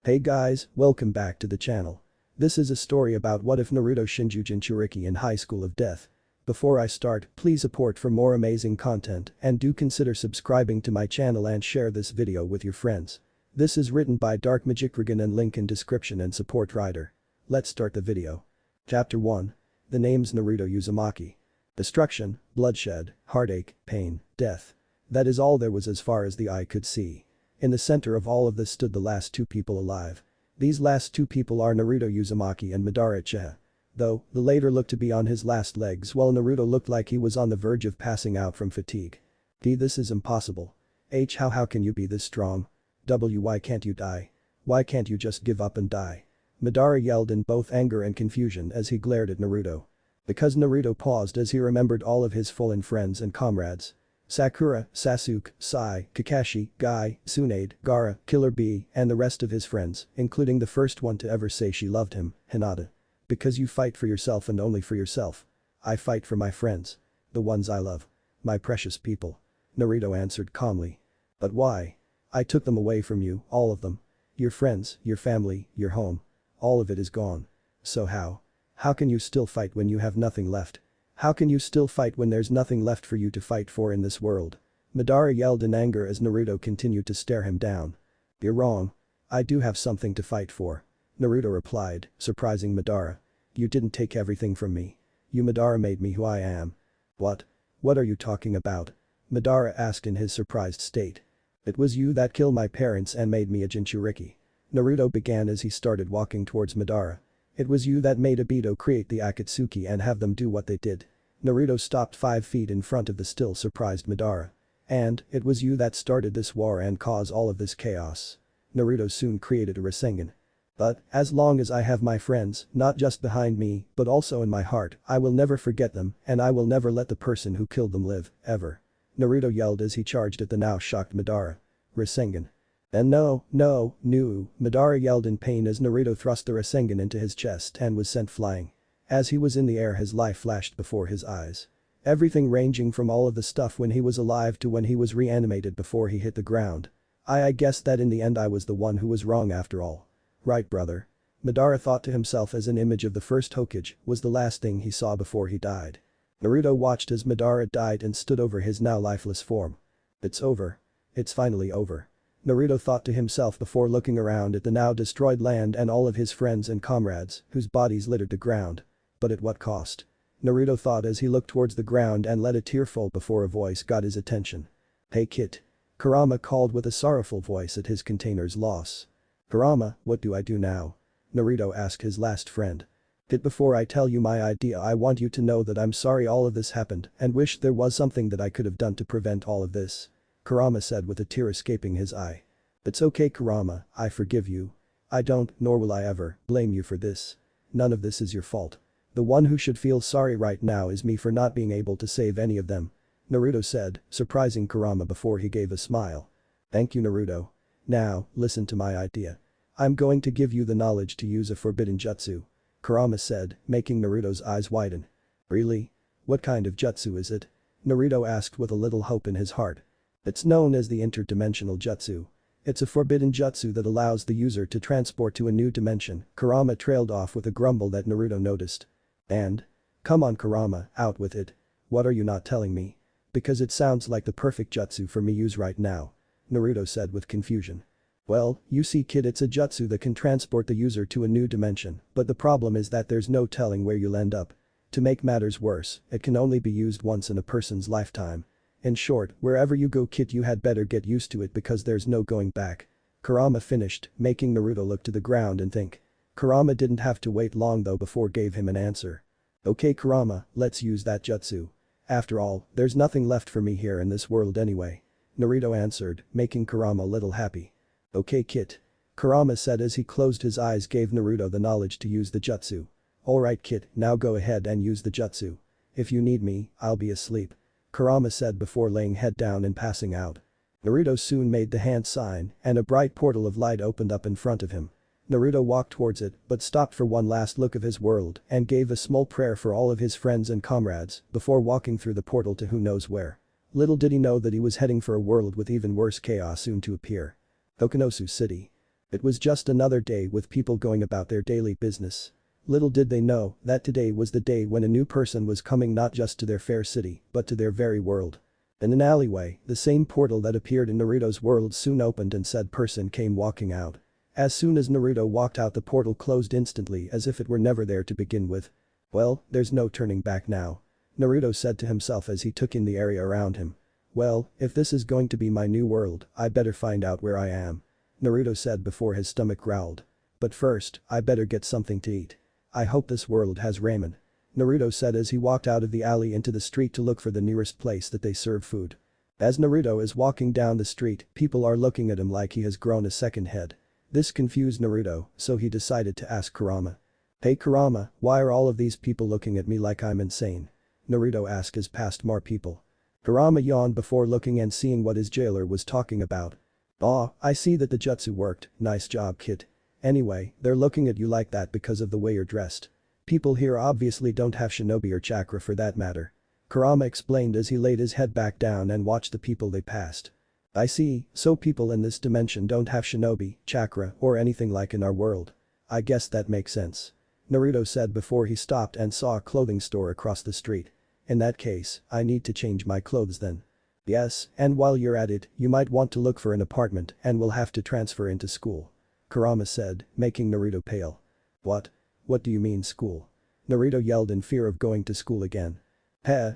Hey guys, welcome back to the channel. This is a story about what if Naruto Shinju jinchuuriki in High School of Death. Before I start, please support for more amazing content and do consider subscribing to my channel and share this video with your friends. This is written by Darkmagicdragon and link in description and support writer. Let's start the video. Chapter 1. The names Naruto Uzumaki. Destruction, bloodshed, heartache, pain, death. That is all there was as far as the eye could see. In the center of all of this stood the last two people alive. These last two people are Naruto Uzumaki and Madara Uchiha. Though, the latter looked to be on his last legs while Naruto looked like he was on the verge of passing out from fatigue. This is impossible. How can you be this strong? Why can't you die? Why can't you just give up and die? Madara yelled in both anger and confusion as he glared at Naruto. Because Naruto paused as he remembered all of his fallen friends and comrades. Sakura, Sasuke, Sai, Kakashi, Guy, Tsunade, Gaara, Killer Bee, and the rest of his friends, including the first one to ever say she loved him, Hinata. Because you fight for yourself and only for yourself. I fight for my friends. The ones I love. My precious people. Naruto answered calmly. But why? I took them away from you, all of them. Your friends, your family, your home. All of it is gone. So how? How can you still fight when you have nothing left? How can you still fight when there's nothing left for you to fight for in this world? Madara yelled in anger as Naruto continued to stare him down. You're wrong. I do have something to fight for. Naruto replied, surprising Madara. You didn't take everything from me. You Madara made me who I am. What? What are you talking about? Madara asked in his surprised state. It was you that killed my parents and made me a jinchuuriki. Naruto began as he started walking towards Madara. It was you that made Obito create the Akatsuki and have them do what they did. Naruto stopped 5 feet in front of the still surprised Madara. And, it was you that started this war and caused all of this chaos. Naruto soon created a Rasengan. But, as long as I have my friends, not just behind me, but also in my heart, I will never forget them, and I will never let the person who killed them live, ever. Naruto yelled as he charged at the now shocked Madara. Rasengan. And no, Madara yelled in pain as Naruto thrust the Rasengan into his chest and was sent flying. As he was in the air his life flashed before his eyes. Everything ranging from all of the stuff when he was alive to when he was reanimated before he hit the ground. I guess that in the end I was the one who was wrong after all. Right brother. Madara thought to himself as an image of the first Hokage was the last thing he saw before he died. Naruto watched as Madara died and stood over his now lifeless form. It's over. It's finally over. Naruto thought to himself before looking around at the now destroyed land and all of his friends and comrades whose bodies littered the ground. But at what cost? Naruto thought as he looked towards the ground and let a tear fall before a voice got his attention. Hey kid. Kurama called with a sorrowful voice at his container's loss. Kurama, what do I do now? Naruto asked his last friend. Before I tell you my idea I want you to know that I'm sorry all of this happened and wish there was something that I could have done to prevent all of this. Kurama said with a tear escaping his eye. It's okay Kurama, I forgive you. I don't, nor will I ever, blame you for this. None of this is your fault. The one who should feel sorry right now is me for not being able to save any of them. Naruto said, surprising Kurama before he gave a smile. Thank you Naruto. Now, listen to my idea. I'm going to give you the knowledge to use a forbidden jutsu. Kurama said, making Naruto's eyes widen. Really? What kind of jutsu is it? Naruto asked with a little hope in his heart. It's known as the interdimensional jutsu. It's a forbidden jutsu that allows the user to transport to a new dimension. Kurama trailed off with a grumble that Naruto noticed. And? Come on Kurama, out with it. What are you not telling me? Because it sounds like the perfect jutsu for me use right now. Naruto said with confusion. Well, you see kid it's a jutsu that can transport the user to a new dimension, but the problem is that there's no telling where you'll end up. To make matters worse, it can only be used once in a person's lifetime. In short, wherever you go kid you had better get used to it because there's no going back. Kurama finished, making Naruto look to the ground and think. Kurama didn't have to wait long though before gave him an answer. Okay Kurama, let's use that jutsu. After all, there's nothing left for me here in this world anyway. Naruto answered, making Kurama a little happy. Okay kid. Kurama said as he closed his eyes gave Naruto the knowledge to use the jutsu. Alright kid, now go ahead and use the jutsu. If you need me, I'll be asleep. Kurama said before laying head down and passing out. Naruto soon made the hand sign and a bright portal of light opened up in front of him. Naruto walked towards it but stopped for one last look of his world and gave a small prayer for all of his friends and comrades before walking through the portal to who knows where. Little did he know that he was heading for a world with even worse chaos soon to appear. Okinosu City. It was just another day with people going about their daily business. Little did they know that today was the day when a new person was coming not just to their fair city, but to their very world. In an alleyway, the same portal that appeared in Naruto's world soon opened and said person came walking out. As soon as Naruto walked out, the portal closed instantly as if it were never there to begin with. Well, there's no turning back now. Naruto said to himself as he took in the area around him. Well, if this is going to be my new world, I better find out where I am. Naruto said before his stomach growled. But first, I better get something to eat. I hope this world has ramen. Naruto said as he walked out of the alley into the street to look for the nearest place that they serve food. As Naruto is walking down the street, people are looking at him like he has grown a second head. This confused Naruto, so he decided to ask Kurama. Hey Kurama, why are all of these people looking at me like I'm insane? Naruto asked as past more people. Kurama yawned before looking and seeing what his jailer was talking about. Aw, I see that the jutsu worked, nice job kid. Anyway, they're looking at you like that because of the way you're dressed. People here obviously don't have shinobi or chakra for that matter. Kurama explained as he laid his head back down and watched the people they passed. I see, so people in this dimension don't have shinobi, chakra, or anything like in our world. I guess that makes sense. Naruto said before he stopped and saw a clothing store across the street. In that case, I need to change my clothes then. Yes, and while you're at it, you might want to look for an apartment and will have to transfer into school. Kurama said, making Naruto pale. What? What do you mean school? Naruto yelled in fear of going to school again.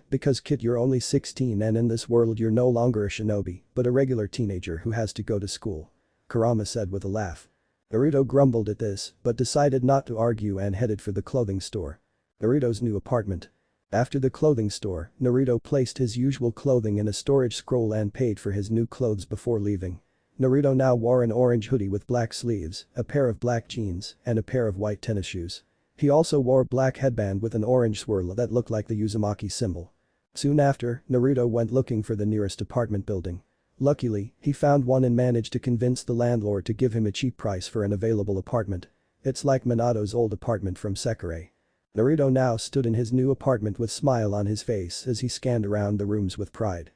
Because kid you're only 16 and in this world you're no longer a shinobi, but a regular teenager who has to go to school. Kurama said with a laugh. Naruto grumbled at this, but decided not to argue and headed for the clothing store. Naruto's new apartment. After the clothing store, Naruto placed his usual clothing in a storage scroll and paid for his new clothes before leaving. Naruto now wore an orange hoodie with black sleeves, a pair of black jeans, and a pair of white tennis shoes. He also wore a black headband with an orange swirl that looked like the Uzumaki symbol. Soon after, Naruto went looking for the nearest apartment building. Luckily, he found one and managed to convince the landlord to give him a cheap price for an available apartment. It's like Minato's old apartment from Sekirei. Naruto now stood in his new apartment with a smile on his face as he scanned around the rooms with pride.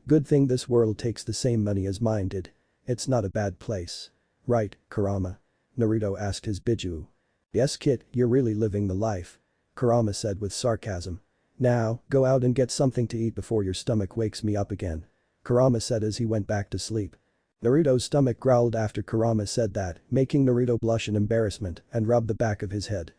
Good thing this world takes the same money as mine did. It's not a bad place. Right, Kurama? Naruto asked his Biju. Yes kid, you're really living the life. Kurama said with sarcasm. Now, go out and get something to eat before your stomach wakes me up again. Kurama said as he went back to sleep. Naruto's stomach growled after Kurama said that, making Naruto blush in embarrassment and rub the back of his head.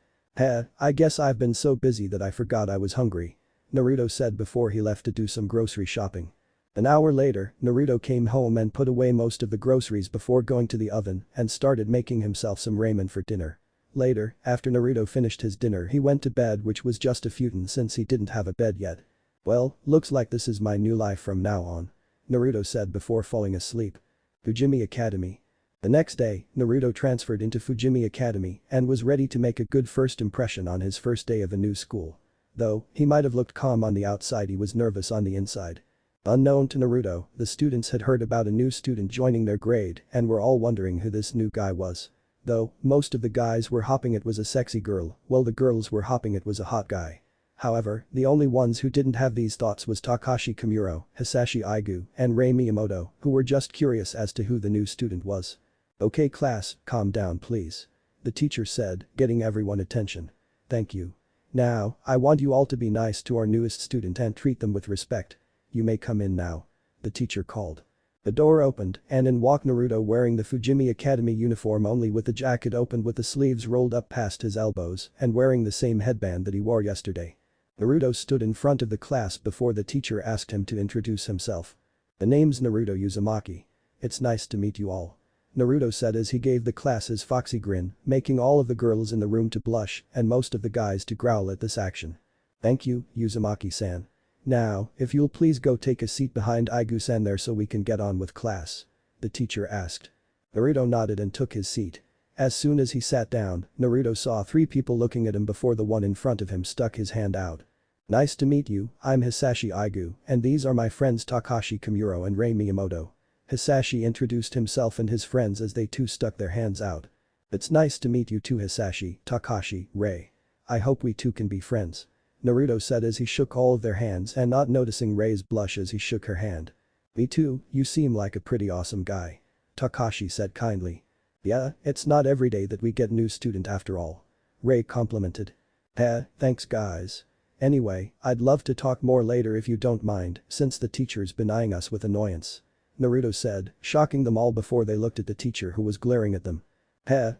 I guess I've been so busy that I forgot I was hungry. Naruto said before he left to do some grocery shopping. An hour later, Naruto came home and put away most of the groceries before going to the oven and started making himself some ramen for dinner. Later, after Naruto finished his dinner he went to bed, which was just a futon since he didn't have a bed yet. Well, looks like this is my new life from now on. Naruto said before falling asleep. Fujimi Academy. The next day, Naruto transferred into Fujimi Academy and was ready to make a good first impression on his first day of a new school. Though, he might have looked calm on the outside, he was nervous on the inside. Unknown to Naruto, the students had heard about a new student joining their grade and were all wondering who this new guy was. Though, most of the guys were hopping it was a sexy girl, while the girls were hopping it was a hot guy. However, the only ones who didn't have these thoughts was Takashi Kimuro, Hisashi Aigu, and Rei Miyamoto, who were just curious as to who the new student was. Okay class, calm down please. The teacher said, getting everyone attention. Thank you. Now, I want you all to be nice to our newest student and treat them with respect. You may come in now. The teacher called. The door opened and in walked Naruto wearing the Fujimi Academy uniform only with the jacket open with the sleeves rolled up past his elbows and wearing the same headband that he wore yesterday. Naruto stood in front of the class before the teacher asked him to introduce himself. The name's Naruto Uzumaki. It's nice to meet you all. Naruto said as he gave the class his foxy grin, making all of the girls in the room to blush and most of the guys to growl at this action. Thank you, Uzumaki-san. Now, if you'll please go take a seat behind Aigu-san there so we can get on with class. The teacher asked. Naruto nodded and took his seat. As soon as he sat down, Naruto saw 3 people looking at him before the one in front of him stuck his hand out. Nice to meet you, I'm Hisashi Aigu, and these are my friends Takashi Kimuro and Rei Miyamoto. Hisashi introduced himself and his friends as they too stuck their hands out. It's nice to meet you too Hisashi, Takashi, Rei. I hope we too can be friends. Naruto said as he shook all of their hands and not noticing Rei's blush as he shook her hand. Me too, you seem like a pretty awesome guy. Takashi said kindly. Yeah, it's not every day that we get new student after all. Ray complimented. Thanks guys. Anyway, I'd love to talk more later if you don't mind, since the teacher's been eyeing us with annoyance. Naruto said, shocking them all before they looked at the teacher who was glaring at them.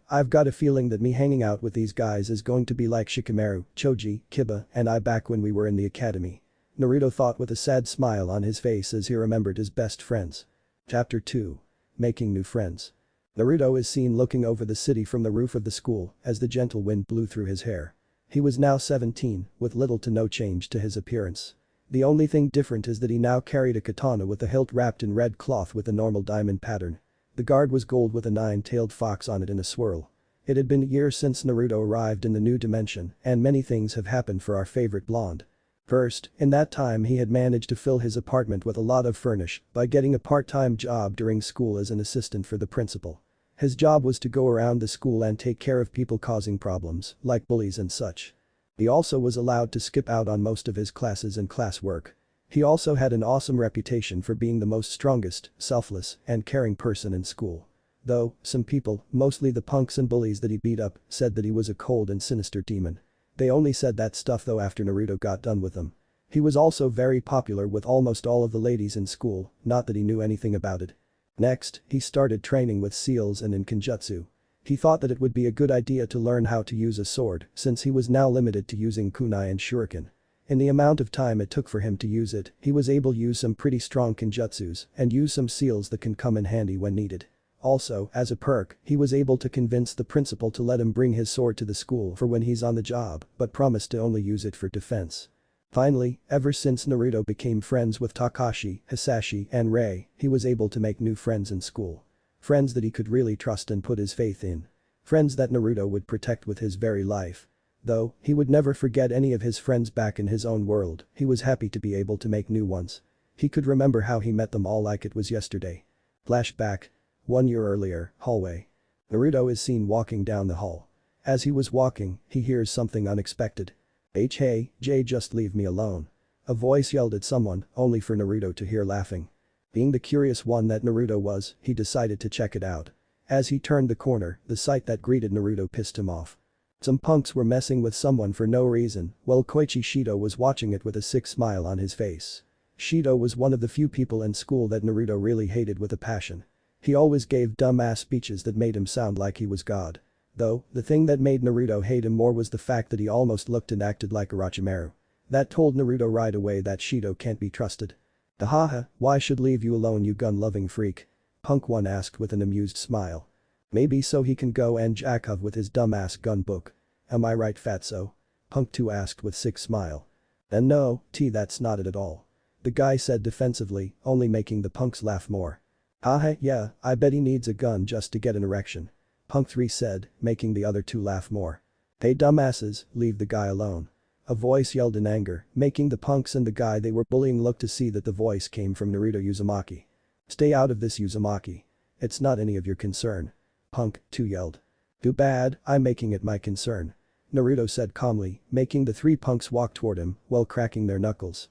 I've got a feeling that me hanging out with these guys is going to be like Shikamaru, Choji, Kiba, and I back when we were in the academy. Naruto thought with a sad smile on his face as he remembered his best friends. Chapter 2. Making New Friends. Naruto is seen looking over the city from the roof of the school as the gentle wind blew through his hair. He was now 17, with little to no change to his appearance. The only thing different is that he now carried a katana with the hilt wrapped in red cloth with a normal diamond pattern. The guard was gold with a 9-tailed fox on it in a swirl. It had been a year since Naruto arrived in the new dimension, and many things have happened for our favorite blonde. First, in that time he had managed to fill his apartment with a lot of furnish by getting a part-time job during school as an assistant for the principal. His job was to go around the school and take care of people causing problems, like bullies and such. He also was allowed to skip out on most of his classes and classwork. He also had an awesome reputation for being the most strongest, selfless, and caring person in school. Though, some people, mostly the punks and bullies that he beat up, said that he was a cold and sinister demon. They only said that stuff though after Naruto got done with them. He was also very popular with almost all of the ladies in school, not that he knew anything about it. Next, he started training with seals and in Kenjutsu. He thought that it would be a good idea to learn how to use a sword since he was now limited to using kunai and shuriken. In the amount of time it took for him to use it, he was able to use some pretty strong kenjutsus and use some seals that can come in handy when needed. Also, as a perk, he was able to convince the principal to let him bring his sword to the school for when he's on the job, but promised to only use it for defense. Finally, ever since Naruto became friends with Kakashi, Hisashi, and Rei, he was able to make new friends in school. Friends that he could really trust and put his faith in. Friends that Naruto would protect with his very life. Though, he would never forget any of his friends back in his own world, he was happy to be able to make new ones. He could remember how he met them all like it was yesterday. Flashback. 1 year earlier, hallway. Naruto is seen walking down the hall. As he was walking, he hears something unexpected. Hey, Jay, just leave me alone. A voice yelled at someone, only for Naruto to hear laughing. Being the curious one that Naruto was, he decided to check it out. As he turned the corner, the sight that greeted Naruto pissed him off. Some punks were messing with someone for no reason, while Koichi Shido was watching it with a sick smile on his face. Shido was one of the few people in school that Naruto really hated with a passion. He always gave dumb-ass speeches that made him sound like he was God. Though, the thing that made Naruto hate him more was the fact that he almost looked and acted like Orochimaru. That told Naruto right away that Shido can't be trusted. Haha, why should leave you alone you gun-loving freak? Punk 1 asked with an amused smile. Maybe so he can go and jack off with his dumbass gun book. Am I right fatso? Punk 2 asked with sick smile. And no, that's not it at all. The guy said defensively, only making the punks laugh more. Haha, yeah, I bet he needs a gun just to get an erection. Punk 3 said, making the other 2 laugh more. Hey dumbasses, leave the guy alone. A voice yelled in anger, making the punks and the guy they were bullying look to see that the voice came from Naruto Uzumaki. Stay out of this Uzumaki. It's not any of your concern. Punk 2 yelled. Too bad, I'm making it my concern. Naruto said calmly, making the 3 punks walk toward him while cracking their knuckles.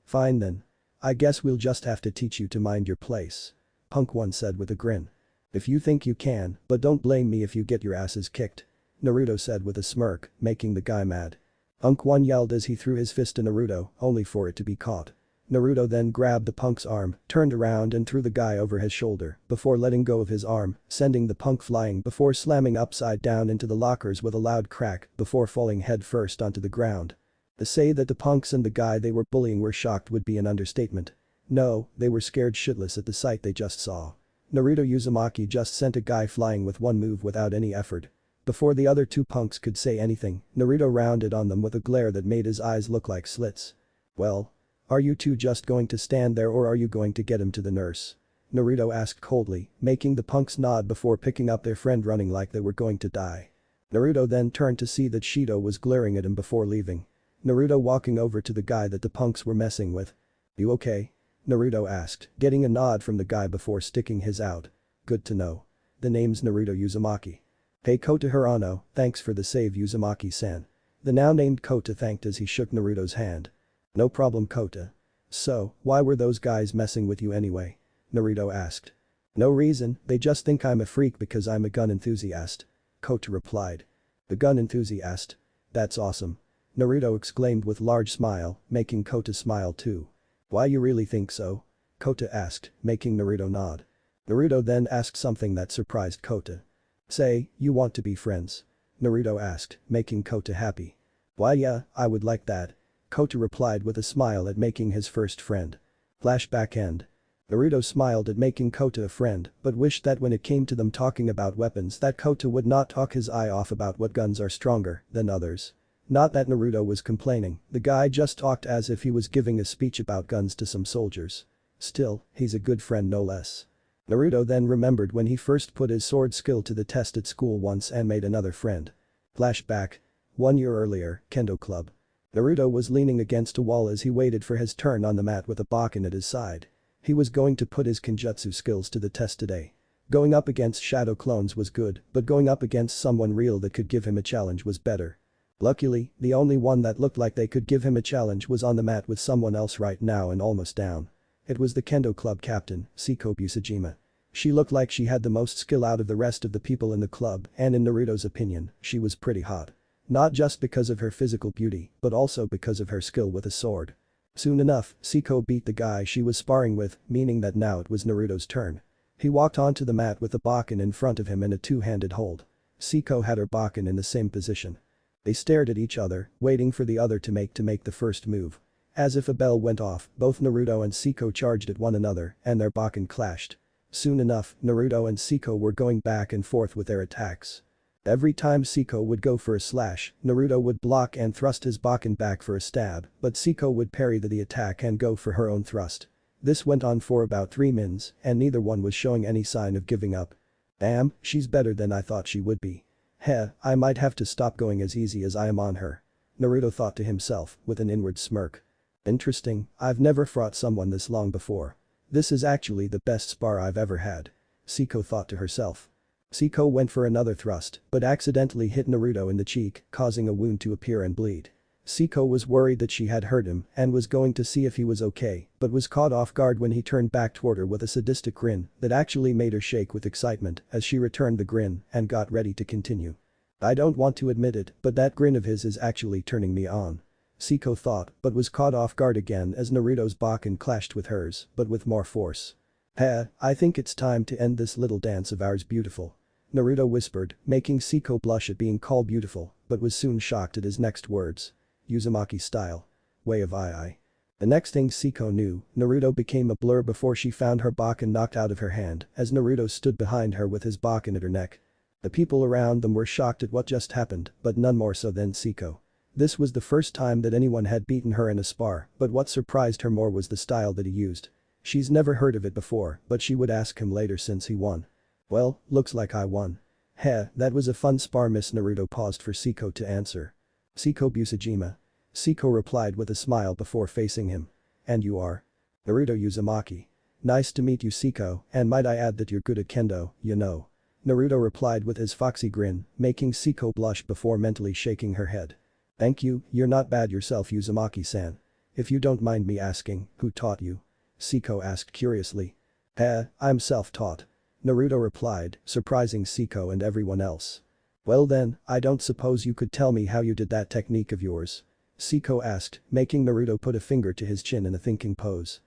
Fine then. I guess we'll just have to teach you to mind your place. Punk 1 said with a grin. If you think you can, but don't blame me if you get your asses kicked. Naruto said with a smirk, making the guy mad. Punk 1 yelled as he threw his fist at Naruto, only for it to be caught. Naruto then grabbed the punk's arm, turned around and threw the guy over his shoulder before letting go of his arm, sending the punk flying before slamming upside down into the lockers with a loud crack before falling head first onto the ground. To say that the punks and the guy they were bullying were shocked would be an understatement. No, they were scared shitless at the sight they just saw. Naruto Uzumaki just sent a guy flying with one move without any effort. Before the other 2 punks could say anything, Naruto rounded on them with a glare that made his eyes look like slits. Well? Are you 2 just going to stand there or are you going to get him to the nurse? Naruto asked coldly, making the punks nod before picking up their friend running like they were going to die. Naruto then turned to see that Shido was glaring at him before leaving. Naruto walking over to the guy that the punks were messing with. You okay? Naruto asked, getting a nod from the guy before sticking his out. Good to know. The name's Naruto Uzumaki. Hey Kota Hirano, thanks for the save Uzumaki-san. The now named Kota thanked as he shook Naruto's hand. No problem Kota. So, why were those guys messing with you anyway? Naruto asked. No reason, they just think I'm a freak because I'm a gun enthusiast. Kota replied. The gun enthusiast? That's awesome. Naruto exclaimed with large smile, making Kota smile too. Why you really think so? Kota asked, making Naruto nod. Naruto then asked something that surprised Kota. Say, you want to be friends? Naruto asked, making Kota happy. Why yeah, I would like that. Kota replied with a smile at making his first friend. Flashback end. Naruto smiled at making Kota a friend, but wished that when it came to them talking about weapons that Kota would not talk his eye off about what guns are stronger than others. Not that Naruto was complaining, the guy just talked as if he was giving a speech about guns to some soldiers. Still, he's a good friend no less. Naruto then remembered when he first put his sword skill to the test at school once and made another friend. Flashback. 1 year earlier, Kendo Club. Naruto was leaning against a wall as he waited for his turn on the mat with a Bakken at his side. He was going to put his Kenjutsu skills to the test today. Going up against shadow clones was good, but going up against someone real that could give him a challenge was better. Luckily, the only one that looked like they could give him a challenge was on the mat with someone else right now and almost down. It was the Kendo Club captain, Seiko Busujima. She looked like she had the most skill out of the rest of the people in the club and in Naruto's opinion, she was pretty hot. Not just because of her physical beauty, but also because of her skill with a sword. Soon enough, Seiko beat the guy she was sparring with, meaning that now it was Naruto's turn. He walked onto the mat with the Bakken in front of him in a two-handed hold. Seiko had her Bakken in the same position. They stared at each other, waiting for the other to make the first move. As if a bell went off, both Naruto and Seiko charged at one another, and their Bakken clashed. Soon enough, Naruto and Seiko were going back and forth with their attacks. Every time Seiko would go for a slash, Naruto would block and thrust his Bakken back for a stab, but Seiko would parry the attack and go for her own thrust. This went on for about 3 mins, and neither one was showing any sign of giving up. Damn, she's better than I thought she would be. Heh, I might have to stop going as easy as I am on her. Naruto thought to himself, with an inward smirk. Interesting, I've never fought someone this long before. This is actually the best spar I've ever had. Seiko thought to herself. Seiko went for another thrust, but accidentally hit Naruto in the cheek, causing a wound to appear and bleed. Seiko was worried that she had hurt him and was going to see if he was okay, but was caught off guard when he turned back toward her with a sadistic grin that actually made her shake with excitement as she returned the grin and got ready to continue. I don't want to admit it, but that grin of his is actually turning me on. Seiko thought, but was caught off guard again as Naruto's Bakken clashed with hers, but with more force. Heh, I think it's time to end this little dance of ours, beautiful. Naruto whispered, making Seiko blush at being called beautiful, but was soon shocked at his next words. Uzumaki style. Way of I. The next thing Seiko knew, Naruto became a blur before she found her Bakken knocked out of her hand as Naruto stood behind her with his Bakken at her neck. The people around them were shocked at what just happened, but none more so than Seiko. This was the first time that anyone had beaten her in a spar, but what surprised her more was the style that he used. She's never heard of it before, but she would ask him later since he won. Well, looks like I won. Heh, that was a fun spar. Miss Naruto paused for Seiko to answer. Seiko Busujima. Seiko replied with a smile before facing him. And you are? Naruto Uzumaki. Nice to meet you, Seiko, and might I add that you're good at kendo, you know. Naruto replied with his foxy grin, making Seiko blush before mentally shaking her head. Thank you, you're not bad yourself, Uzumaki-san. If you don't mind me asking, who taught you? Seiko asked curiously. I'm self-taught. Naruto replied, surprising Seiko and everyone else. Well then, I don't suppose you could tell me how you did that technique of yours? Seiko asked, making Naruto put a finger to his chin in a thinking pose.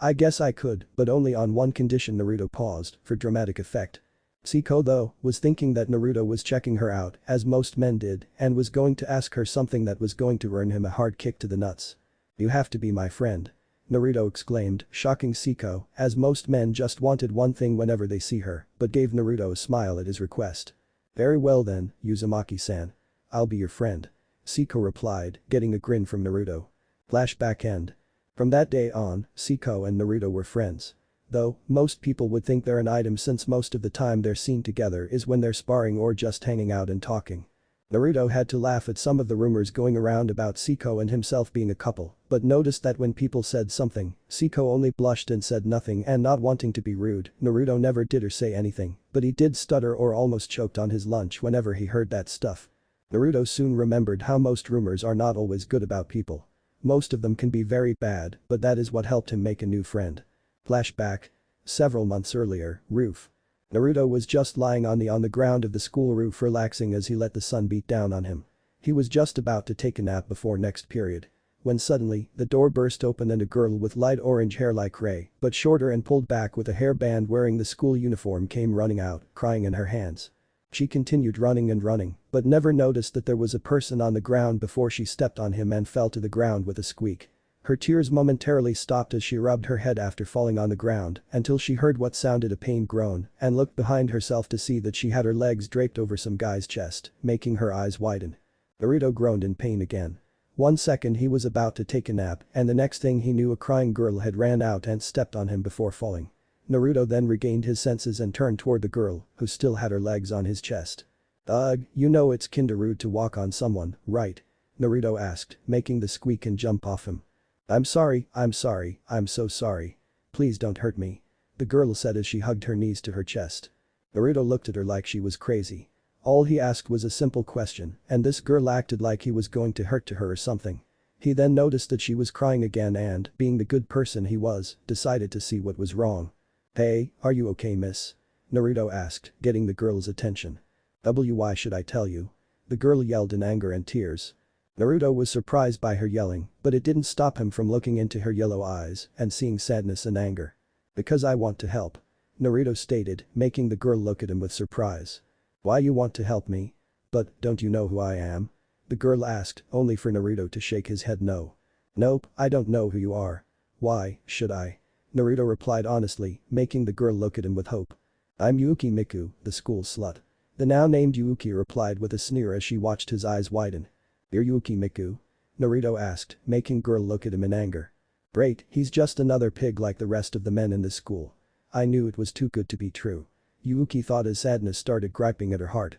I guess I could, but only on one condition. Naruto paused, for dramatic effect. Seiko though, was thinking that Naruto was checking her out, as most men did, and was going to ask her something that was going to earn him a hard kick to the nuts. You have to be my friend. Naruto exclaimed, shocking Seiko, as most men just wanted one thing whenever they see her, but gave Naruto a smile at his request. Very well then, Uzumaki-san. I'll be your friend. Seiko replied, getting a grin from Naruto. Flashback end. From that day on, Seiko and Naruto were friends. Though, most people would think they're an item since most of the time they're seen together is when they're sparring or just hanging out and talking. Naruto had to laugh at some of the rumors going around about Seiko and himself being a couple, but noticed that when people said something, Seiko only blushed and said nothing, and not wanting to be rude, Naruto never did or say anything, but he did stutter or almost choked on his lunch whenever he heard that stuff. Naruto soon remembered how most rumors are not always good about people. Most of them can be very bad, but that is what helped him make a new friend. Flashback. Several months earlier, roof. Naruto was just lying on the ground of the school roof relaxing as he let the sun beat down on him. He was just about to take a nap before next period. When suddenly, the door burst open and a girl with light orange hair like Rei, but shorter and pulled back with a hairband wearing the school uniform came running out, crying in her hands. She continued running and running, but never noticed that there was a person on the ground before she stepped on him and fell to the ground with a squeak. Her tears momentarily stopped as she rubbed her head after falling on the ground until she heard what sounded a pained groan and looked behind herself to see that she had her legs draped over some guy's chest, making her eyes widen. Naruto groaned in pain again. 1 second he was about to take a nap and the next thing he knew a crying girl had ran out and stepped on him before falling. Naruto then regained his senses and turned toward the girl, who still had her legs on his chest. "Ugh, you know it's kinda rude to walk on someone, right?" Naruto asked, making the squeak and jump off him. I'm sorry, I'm so sorry. Please don't hurt me." The girl said as she hugged her knees to her chest. Naruto looked at her like she was crazy. All he asked was a simple question and this girl acted like he was going to hurt to her or something. He then noticed that she was crying again and, being the good person he was, decided to see what was wrong. "Hey, are you okay, miss?" Naruto asked, getting the girl's attention. "Why should I tell you?" The girl yelled in anger and tears. Naruto was surprised by her yelling, but it didn't stop him from looking into her yellow eyes and seeing sadness and anger. "Because I want to help," Naruto stated, making the girl look at him with surprise. "Why you want to help me? But don't you know who I am?" The girl asked, only for Naruto to shake his head no. "Nope, I don't know who you are. Why should I?" Naruto replied honestly, making the girl look at him with hope. "I'm Yuki Miku, the school slut." The now named Yuki replied with a sneer as she watched his eyes widen. "You're Yuki Miku?" Naruto asked, making girl look at him in anger. "Great, he's just another pig like the rest of the men in this school. I knew it was too good to be true." Yuki thought as sadness started griping at her heart.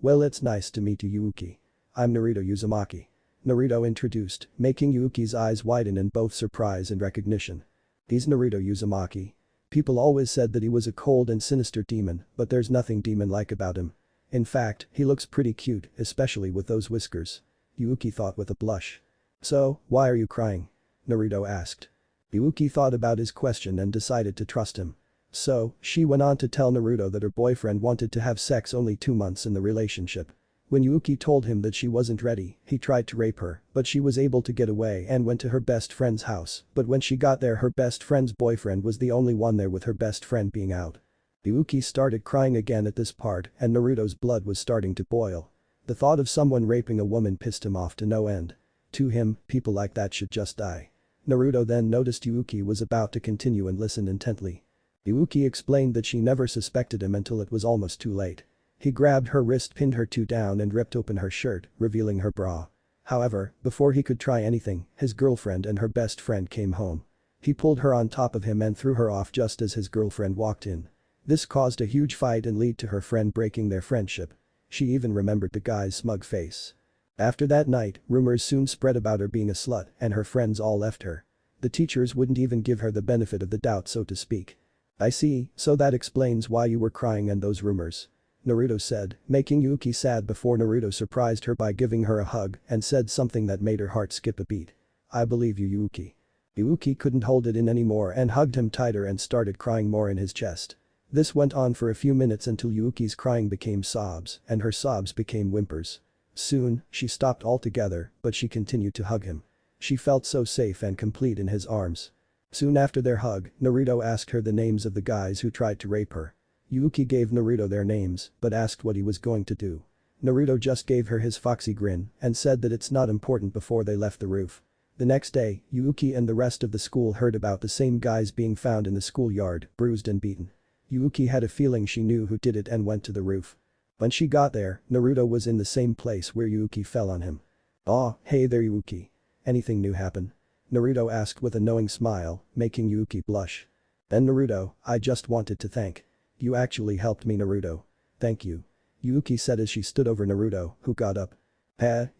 Well it's nice to meet you Yuki. I'm Naruto Uzumaki." Naruto introduced, making Yuki's eyes widen in both surprise and recognition. "He's Naruto Uzumaki. People always said that he was a cold and sinister demon, but there's nothing demon-like about him. In fact, he looks pretty cute, especially with those whiskers." Yuki thought with a blush. "So, why are you crying?" Naruto asked. Yuki thought about his question and decided to trust him. So, she went on to tell Naruto that her boyfriend wanted to have sex only 2 months in the relationship. When Yuki told him that she wasn't ready, he tried to rape her, but she was able to get away and went to her best friend's house, but when she got there her best friend's boyfriend was the only one there with her best friend being out. Yuki started crying again at this part and Naruto's blood was starting to boil. The thought of someone raping a woman pissed him off to no end. To him, people like that should just die. Naruto then noticed Yuki was about to continue and listened intently. Yuki explained that she never suspected him until it was almost too late. He grabbed her wrist, pinned her down and ripped open her shirt, revealing her bra. However, before he could try anything, his girlfriend and her best friend came home. He pulled her on top of him and threw her off just as his girlfriend walked in. This caused a huge fight and led to her friend breaking their friendship. She even remembered the guy's smug face. After that night, rumors soon spread about her being a slut and her friends all left her. The teachers wouldn't even give her the benefit of the doubt so to speak. "I see, so that explains why you were crying and those rumors," Naruto said, making Yuki sad before Naruto surprised her by giving her a hug and said something that made her heart skip a beat. "I believe you Yuki." Yuki couldn't hold it in anymore and hugged him tighter and started crying more in his chest. This went on for a few minutes until Yuki's crying became sobs and her sobs became whimpers. Soon, she stopped altogether, but she continued to hug him. She felt so safe and complete in his arms. Soon after their hug, Naruto asked her the names of the guys who tried to rape her. Yuki gave Naruto their names but asked what he was going to do. Naruto just gave her his foxy grin and said that it's not important before they left the roof. The next day, Yuki and the rest of the school heard about the same guys being found in the schoolyard, bruised and beaten. Yuki had a feeling she knew who did it and went to the roof. When she got there, Naruto was in the same place where Yuki fell on him. "Aw, hey there Yuki. Anything new happen?" Naruto asked with a knowing smile, making Yuki blush. "Then Naruto, I just wanted to thank. You actually helped me Naruto. Thank you." Yuki said as she stood over Naruto, who got up.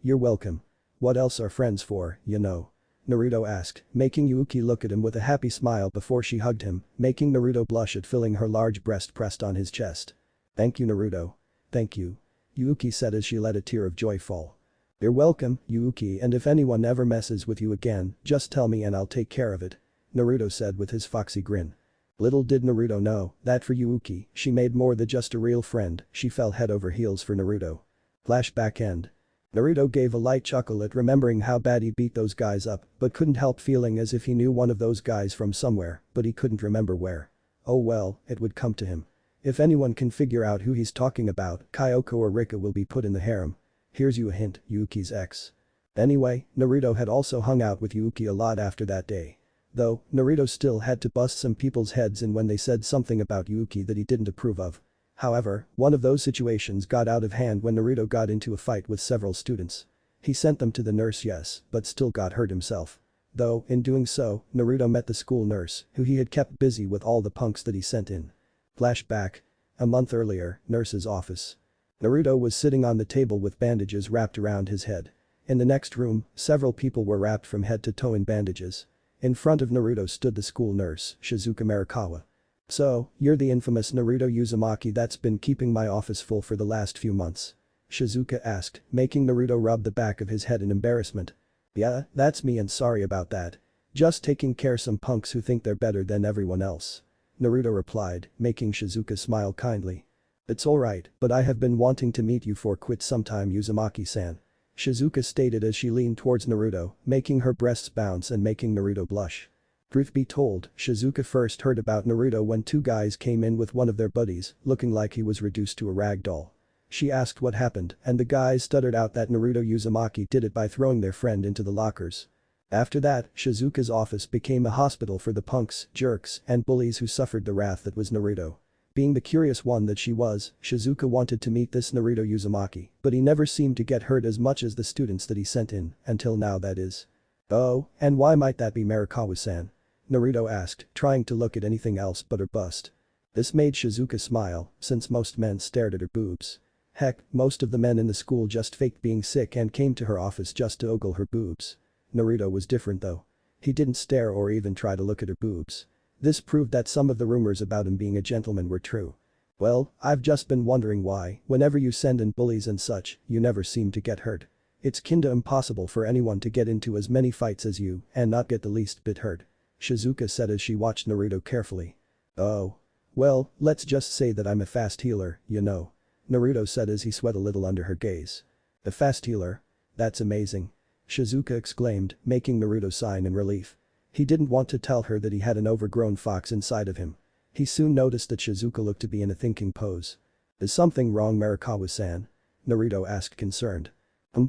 You're welcome. What else are friends for, you know?" Naruto asked, making Yuki look at him with a happy smile before she hugged him, making Naruto blush at feeling her large breast pressed on his chest. "Thank you Naruto. Thank you." Yuki said as she let a tear of joy fall. "You're welcome, Yuki, and if anyone ever messes with you again, just tell me and I'll take care of it," Naruto said with his foxy grin. Little did Naruto know that for Yuuki, she made more than just a real friend, she fell head over heels for Naruto. Flashback end. Naruto gave a light chuckle at remembering how bad he beat those guys up, but couldn't help feeling as if he knew one of those guys from somewhere, but he couldn't remember where. Oh well, it would come to him. If anyone can figure out who he's talking about, Kyoko or Rika will be put in the harem. Here's you a hint, Yuki's ex. Anyway, Naruto had also hung out with Yuki a lot after that day. Though, Naruto still had to bust some people's heads in when they said something about Yuki that he didn't approve of. However, one of those situations got out of hand when Naruto got into a fight with several students. He sent them to the nurse, yes, but still got hurt himself. Though, in doing so, Naruto met the school nurse, who he had kept busy with all the punks that he sent in. Flashback. A month earlier, nurse's office. Naruto was sitting on the table with bandages wrapped around his head. In the next room, several people were wrapped from head to toe in bandages. In front of Naruto stood the school nurse, Shizuka Marikawa. "So, you're the infamous Naruto Uzumaki that's been keeping my office full for the last few months?" Shizuka asked, making Naruto rub the back of his head in embarrassment. "Yeah, that's me and sorry about that. Just taking care some punks who think they're better than everyone else." Naruto replied, making Shizuka smile kindly. "It's alright, but I have been wanting to meet you for quite some time, Uzumaki-san," Shizuka stated as she leaned towards Naruto, making her breasts bounce and making Naruto blush. Truth be told, Shizuka first heard about Naruto when two guys came in with one of their buddies, looking like he was reduced to a rag doll. She asked what happened, and the guys stuttered out that Naruto Uzumaki did it by throwing their friend into the lockers. After that, Shizuka's office became a hospital for the punks, jerks, and bullies who suffered the wrath that was Naruto. Being the curious one that she was, Shizuka wanted to meet this Naruto Uzumaki, but he never seemed to get hurt as much as the students that he sent in, until now that is. "Oh, and why might that be, Marikawa-san?" Naruto asked, trying to look at anything else but her bust. This made Shizuka smile, since most men stared at her boobs. Heck, most of the men in the school just faked being sick and came to her office just to ogle her boobs. Naruto was different though. He didn't stare or even try to look at her boobs. This proved that some of the rumors about him being a gentleman were true. "Well, I've just been wondering why, whenever you send in bullies and such, you never seem to get hurt. It's kinda impossible for anyone to get into as many fights as you and not get the least bit hurt," Shizuka said as she watched Naruto carefully. "Oh. Well, let's just say that I'm a fast healer, you know," Naruto said as he sweat a little under her gaze. "A fast healer? That's amazing," Shizuka exclaimed, making Naruto sigh in relief. He didn't want to tell her that he had an overgrown fox inside of him. He soon noticed that Shizuka looked to be in a thinking pose. "Is something wrong, Marikawa-san?" Naruto asked concerned.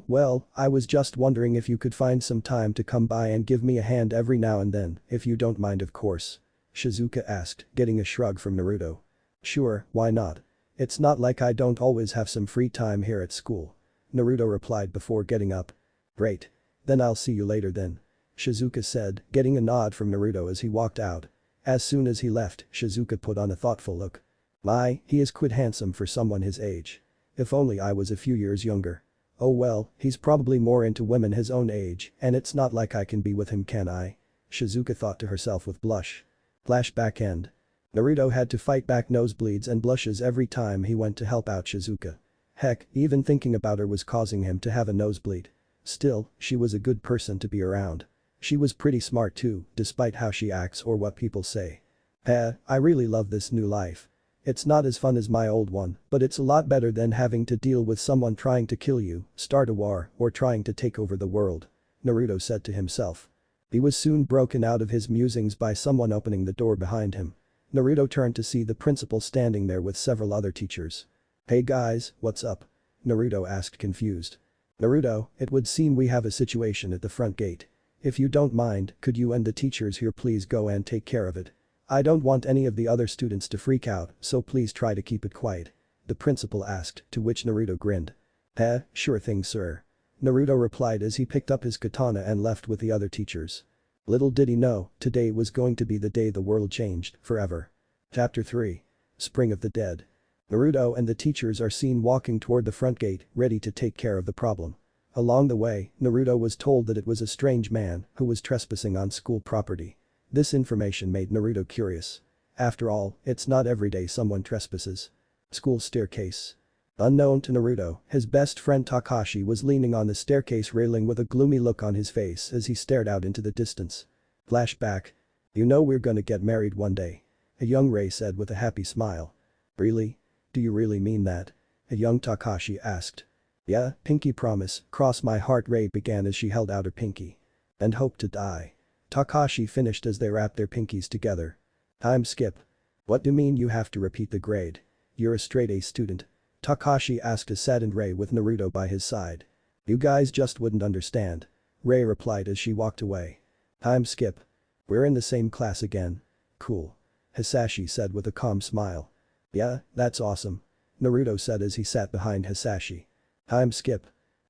Well, I was just wondering if you could find some time to come by and give me a hand every now and then, if you don't mind of course," Shizuka asked, getting a shrug from Naruto. "Sure, why not? It's not like I don't always have some free time here at school," Naruto replied before getting up. "Great. Then I'll see you later then," Shizuka said, getting a nod from Naruto as he walked out. As soon as he left, Shizuka put on a thoughtful look. "My, he is quite handsome for someone his age. If only I was a few years younger. Oh well, he's probably more into women his own age, and it's not like I can be with him, can I?" Shizuka thought to herself with blush. Flashback end. Naruto had to fight back nosebleeds and blushes every time he went to help out Shizuka. Heck, even thinking about her was causing him to have a nosebleed. Still, she was a good person to be around. She was pretty smart too, despite how she acts or what people say. I really love this new life. It's not as fun as my old one, but it's a lot better than having to deal with someone trying to kill you, start a war, or trying to take over the world," Naruto said to himself. He was soon broken out of his musings by someone opening the door behind him. Naruto turned to see the principal standing there with several other teachers. "Hey guys, what's up?" Naruto asked confused. "Naruto, it would seem we have a situation at the front gate. If you don't mind, could you and the teachers here please go and take care of it? I don't want any of the other students to freak out, so please try to keep it quiet," the principal asked, to which Naruto grinned. Sure thing sir," Naruto replied as he picked up his katana and left with the other teachers. Little did he know, today was going to be the day the world changed, forever. Chapter 3. Spring of the Dead. Naruto and the teachers are seen walking toward the front gate, ready to take care of the problem. Along the way, Naruto was told that it was a strange man who was trespassing on school property. This information made Naruto curious. After all, it's not every day someone trespasses. School staircase. Unknown to Naruto, his best friend Takashi was leaning on the staircase railing with a gloomy look on his face as he stared out into the distance. Flashback. "You know we're gonna get married one day." a young Rei said with a happy smile. Really? Do you really mean that? A young Takashi asked. Yeah, pinky promise, cross my heart, Rei began as she held out her pinky. And hope to die. Takashi finished as they wrapped their pinkies together. Time skip. What do you mean you have to repeat the grade? You're a straight A student. Takashi asked a saddened Rei with Naruto by his side. You guys just wouldn't understand. Rei replied as she walked away. Time skip. We're in the same class again. Cool. Hisashi said with a calm smile. Yeah, that's awesome. Naruto said as he sat behind Hisashi. Time skip.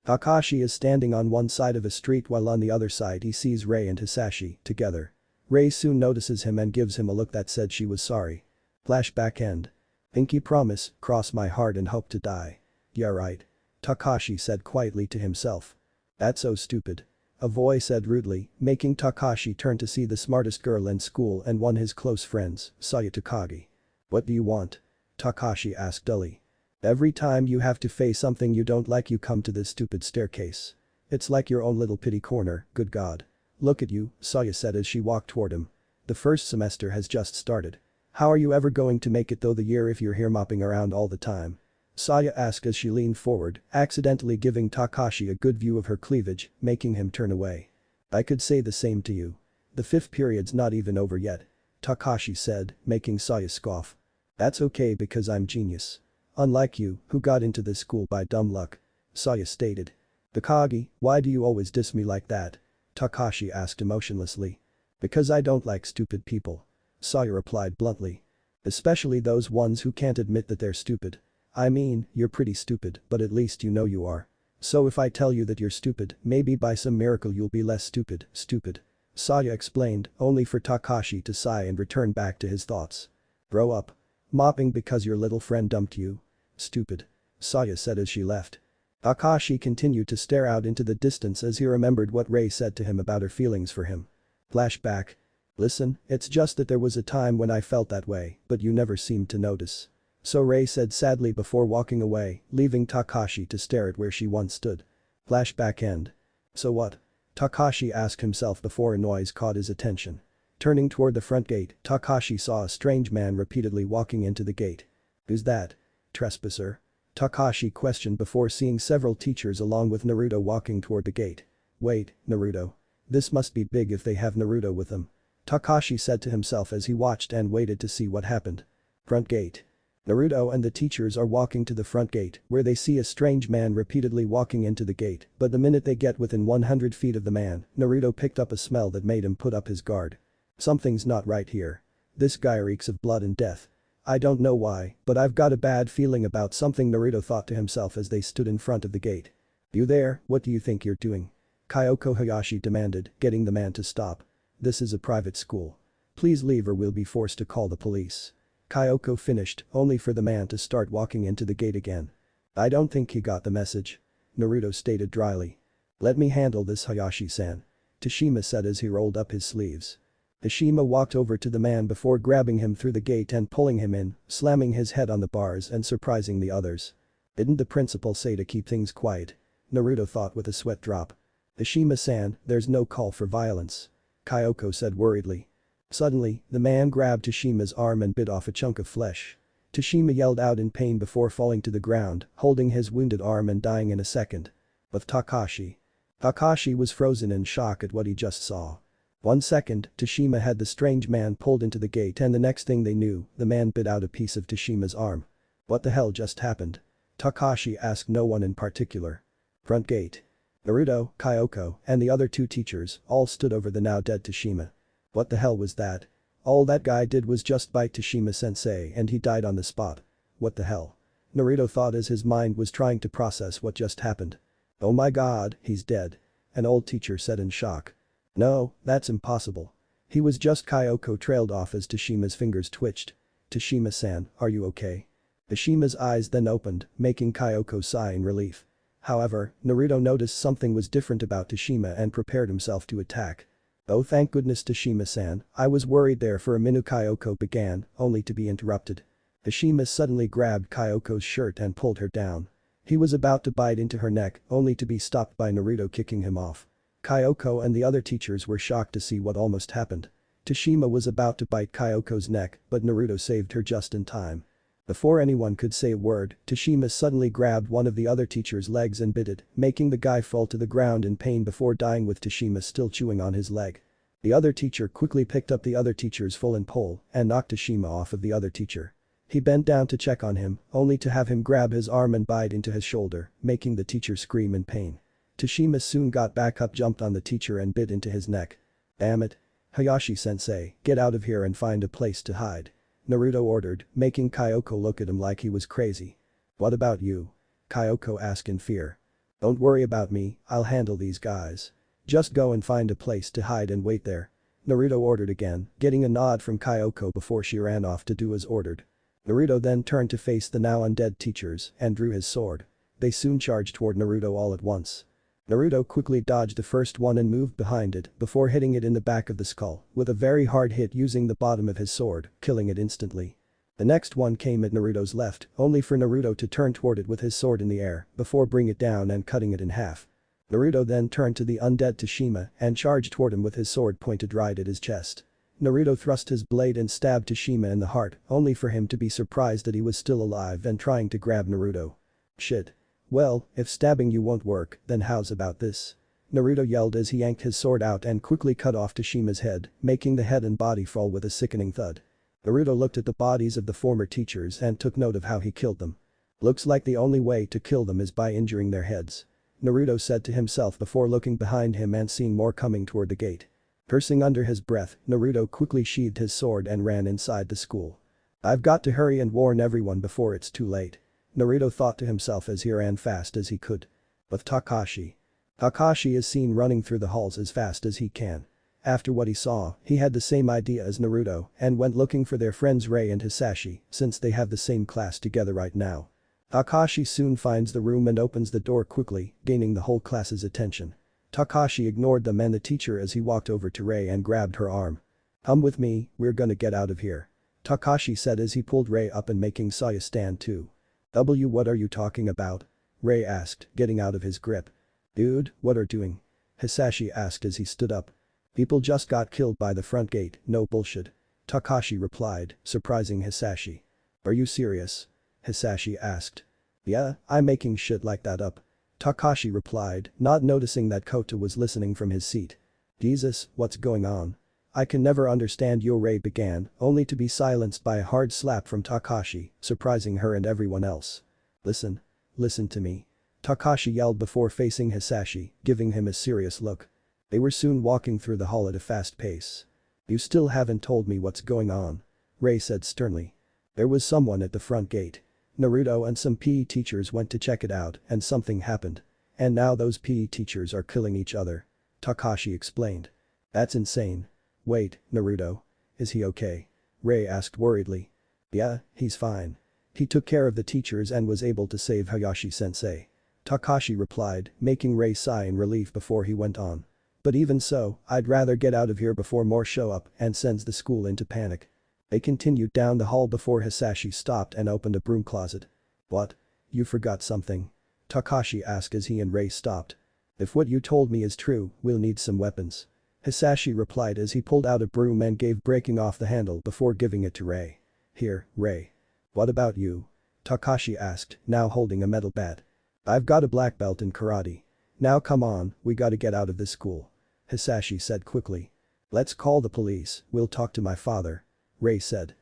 Takashi is standing on one side of a street while on the other side he sees Rei and Hisashi together. Rei soon notices him and gives him a look that said she was sorry. Flashback end. Pinky promise, cross my heart and hope to die. Yeah right. Takashi said quietly to himself. That's so stupid. A voice said rudely, making Takashi turn to see the smartest girl in school and one of his close friends, Saya Takagi. What do you want? Takashi asked dully. Every time you have to face something you don't like you come to this stupid staircase. It's like your own little pity corner, good god. Look at you, Saya said as she walked toward him. The first semester has just started. How are you ever going to make it through the year if you're here mopping around all the time? Saya asked as she leaned forward, accidentally giving Takashi a good view of her cleavage, making him turn away. I could say the same to you. The 5th period's not even over yet. Takashi said, making Saya scoff. That's okay because I'm genius. Unlike you, who got into this school by dumb luck. Saya stated. Takagi, why do you always diss me like that? Takashi asked emotionlessly. Because I don't like stupid people. Saya replied bluntly. Especially those ones who can't admit that they're stupid. I mean, you're pretty stupid, but at least you know you are. So if I tell you that you're stupid, maybe by some miracle you'll be less stupid. Saya explained, only for Takashi to sigh and return back to his thoughts. Grow up. Mopping because your little friend dumped you. Stupid. Saya said as she left. Takashi continued to stare out into the distance as he remembered what Rei said to him about her feelings for him. Flashback. Listen, it's just that there was a time when I felt that way, but you never seemed to notice. So Rei said sadly before walking away, leaving Takashi to stare at where she once stood. Flashback end. So what? Takashi asked himself before a noise caught his attention. Turning toward the front gate, Takashi saw a strange man repeatedly walking into the gate. Who's that? Trespasser? Takashi questioned before seeing several teachers along with Naruto walking toward the gate. Wait, Naruto. This must be big if they have Naruto with them. Takashi said to himself as he watched and waited to see what happened. Front gate. Naruto and the teachers are walking to the front gate, where they see a strange man repeatedly walking into the gate, but the minute they get within 100 feet of the man, Naruto picked up a smell that made him put up his guard. Something's not right here. This guy reeks of blood and death. I don't know why, but I've got a bad feeling about something, Naruto thought to himself as they stood in front of the gate. You there, what do you think you're doing? Kyoko Hayashi demanded, getting the man to stop. This is a private school. Please leave or we'll be forced to call the police. Kyoko finished, only for the man to start walking into the gate again. I don't think he got the message. Naruto stated dryly. Let me handle this, Hayashi-san. Tashima said as he rolled up his sleeves. Tashima walked over to the man before grabbing him through the gate and pulling him in, slamming his head on the bars and surprising the others. Didn't the principal say to keep things quiet? Naruto thought with a sweat drop. Tashima-san, there's no call for violence. Kyoko said worriedly. Suddenly, the man grabbed Tashima's arm and bit off a chunk of flesh. Tashima yelled out in pain before falling to the ground, holding his wounded arm and dying in a second. But Takashi. Takashi was frozen in shock at what he just saw. 1 second, Tashima had the strange man pulled into the gate and the next thing they knew, the man bit out a piece of Tashima's arm. What the hell just happened? Takashi asked no one in particular. Front gate. Naruto, Kyoko, and the other 2 teachers all stood over the now dead Tashima. What the hell was that? All that guy did was just bite Tashima-sensei and he died on the spot. What the hell? Naruto thought as his mind was trying to process what just happened. Oh my god, he's dead. An old teacher said in shock. No, that's impossible. He was just Kyoko trailed off as Tashima's fingers twitched. Tashima-san, are you okay? Tashima's eyes then opened, making Kyoko sigh in relief. However, Naruto noticed something was different about Tashima and prepared himself to attack. Oh thank goodness Tashima-san, I was worried there for a minute, Kyoko began, only to be interrupted. Tashima suddenly grabbed Kyoko's shirt and pulled her down. He was about to bite into her neck, only to be stopped by Naruto kicking him off. Kyoko and the other teachers were shocked to see what almost happened. Tashima was about to bite Kyoko's neck, but Naruto saved her just in time. Before anyone could say a word, Tashima suddenly grabbed one of the other teacher's legs and bit it, making the guy fall to the ground in pain before dying with Tashima still chewing on his leg. The other teacher quickly picked up the other teacher's fallen pole and knocked Tashima off of the other teacher. He bent down to check on him, only to have him grab his arm and bite into his shoulder, making the teacher scream in pain. Tashima soon got back up, jumped on the teacher and bit into his neck. Damn it. Hayashi-sensei, get out of here and find a place to hide. Naruto ordered, making Kyoko look at him like he was crazy. What about you? Kyoko asked in fear. Don't worry about me, I'll handle these guys. Just go and find a place to hide and wait there. Naruto ordered again, getting a nod from Kyoko before she ran off to do as ordered. Naruto then turned to face the now undead teachers and drew his sword. They soon charged toward Naruto all at once. Naruto quickly dodged the first one and moved behind it before hitting it in the back of the skull with a very hard hit using the bottom of his sword, killing it instantly. The next one came at Naruto's left, only for Naruto to turn toward it with his sword in the air before bringing it down and cutting it in half. Naruto then turned to the undead Tashima and charged toward him with his sword pointed right at his chest. Naruto thrust his blade and stabbed Tashima in the heart, only for him to be surprised that he was still alive and trying to grab Naruto. Shit. Well, if stabbing you won't work, then how's about this? Naruto yelled as he yanked his sword out and quickly cut off Tashima's head, making the head and body fall with a sickening thud. Naruto looked at the bodies of the former teachers and took note of how he killed them. Looks like the only way to kill them is by injuring their heads. Naruto said to himself before looking behind him and seeing more coming toward the gate. Cursing under his breath, Naruto quickly sheathed his sword and ran inside the school. I've got to hurry and warn everyone before it's too late. Naruto thought to himself as he ran fast as he could. But Kakashi. Kakashi is seen running through the halls as fast as he can. After what he saw, he had the same idea as Naruto and went looking for their friends Rei and Hisashi since they have the same class together right now. Kakashi soon finds the room and opens the door quickly, gaining the whole class's attention. Kakashi ignored them and the teacher as he walked over to Rei and grabbed her arm. Come with me, we're gonna get out of here. Kakashi said as he pulled Rei up and making Saya stand too. What are you talking about? Rei asked, getting out of his grip. Dude, what are you doing? Hisashi asked as he stood up. People just got killed by the front gate, no bullshit. Kakashi replied, surprising Hisashi. Are you serious? Hisashi asked. Yeah, I'm making shit like that up. Kakashi replied, not noticing that Kota was listening from his seat. Jesus, what's going on? I can never understand you. Rei began, only to be silenced by a hard slap from Kakashi, surprising her and everyone else. Listen to me. Kakashi yelled before facing Hisashi, giving him a serious look. They were soon walking through the hall at a fast pace. You still haven't told me what's going on. Rei said sternly. There was someone at the front gate. Naruto and some PE teachers went to check it out and something happened. And now those PE teachers are killing each other. Kakashi explained. That's insane. Wait, Naruto. Is he okay? Rei asked worriedly. Yeah, he's fine. He took care of the teachers and was able to save Hayashi-sensei. Kakashi replied, making Rei sigh in relief before he went on. But even so, I'd rather get out of here before more show up and sends the school into panic. They continued down the hall before Hisashi stopped and opened a broom closet. What? You forgot something? Kakashi asked as he and Rei stopped. If what you told me is true, we'll need some weapons. Hisashi replied as he pulled out a broom and gave breaking off the handle before giving it to Rei. Here, Rei. What about you? Kakashi asked, now holding a metal bat. I've got a black belt in karate. Now come on, we gotta get out of this school. Hisashi said quickly. Let's call the police, we'll talk to my father. Rei said.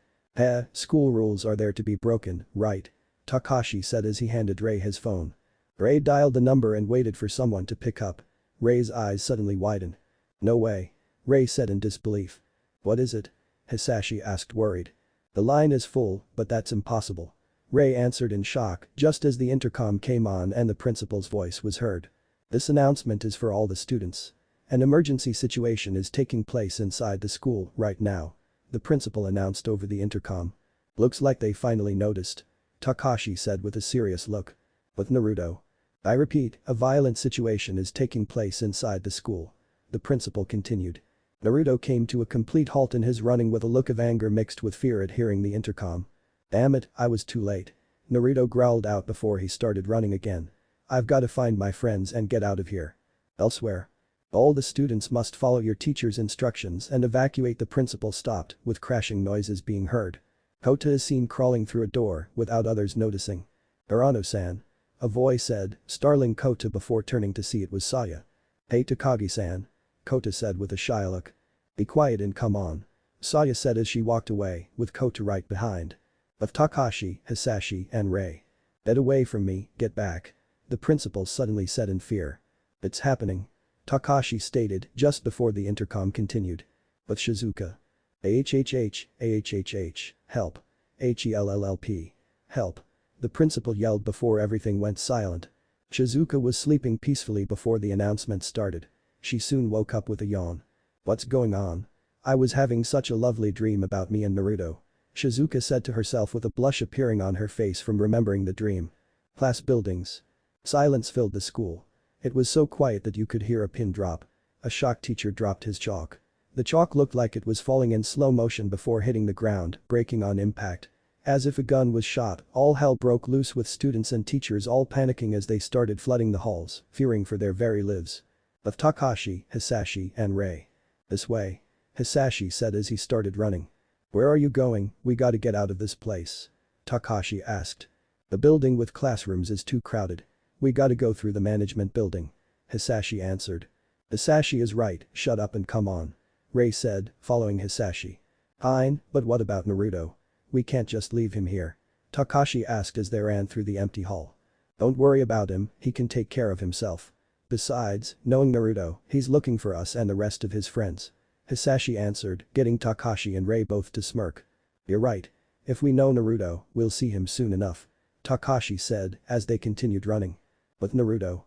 School rules are there to be broken, right? Kakashi said as he handed Rei his phone. Rei dialed the number and waited for someone to pick up. Rei's eyes suddenly widened. No way. Rei said in disbelief. What is it? Hisashi asked worried. The line is full, but that's impossible. Rei answered in shock just as the intercom came on and the principal's voice was heard. This announcement is for all the students. An emergency situation is taking place inside the school right now. The principal announced over the intercom. Looks like they finally noticed. Kakashi said with a serious look. With Naruto. I repeat, a violent situation is taking place inside the school. The principal continued. Naruto came to a complete halt in his running with a look of anger mixed with fear at hearing the intercom. Damn it, I was too late. Naruto growled out before he started running again. I've gotta find my friends and get out of here. Elsewhere. All the students must follow your teacher's instructions and evacuate. The principal stopped, with crashing noises being heard. Kota is seen crawling through a door without others noticing. "Urano-san," a voice said, startling Kota before turning to see it was Saya. "Hey Takagi-san," Kota said with a shy look. "Be quiet and come on," Saya said as she walked away, with Kota right behind. Of Takashi, Hisashi, and Rei. "Get away from me, get back," the principal suddenly said in fear. "It's happening," Takashi stated just before the intercom continued. "But Shizuka. Ahhh, help. HELLLP. Help," the principal yelled before everything went silent. Shizuka was sleeping peacefully before the announcement started. She soon woke up with a yawn. "What's going on? I was having such a lovely dream about me and Naruto," Shizuka said to herself with a blush appearing on her face from remembering the dream. Class buildings. Silence filled the school. It was so quiet that you could hear a pin drop. A shocked teacher dropped his chalk. The chalk looked like it was falling in slow motion before hitting the ground, breaking on impact. As if a gun was shot, all hell broke loose with students and teachers all panicking as they started flooding the halls, fearing for their very lives. Of Takashi, Hisashi, and Rei. "This way," Hisashi said as he started running. "Where are you going? We gotta get out of this place," Takashi asked. "The building with classrooms is too crowded. We gotta go through the management building," Hisashi answered. "Hisashi is right, shut up and come on," Rei said, following Hisashi. "Fine, but what about Naruto? We can't just leave him here," Takashi asked as they ran through the empty hall. "Don't worry about him, he can take care of himself. Besides, knowing Naruto, he's looking for us and the rest of his friends," Hisashi answered, getting Takashi and Rei both to smirk. "You're right. If we know Naruto, we'll see him soon enough," Takashi said as they continued running. But Naruto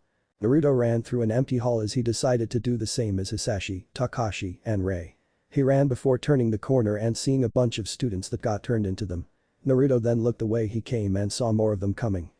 ran through an empty hall as he decided to do the same as Hisashi, Takashi, and Rei. He ran before turning the corner and seeing a bunch of students that got turned into them. Naruto then looked the way he came and saw more of them coming.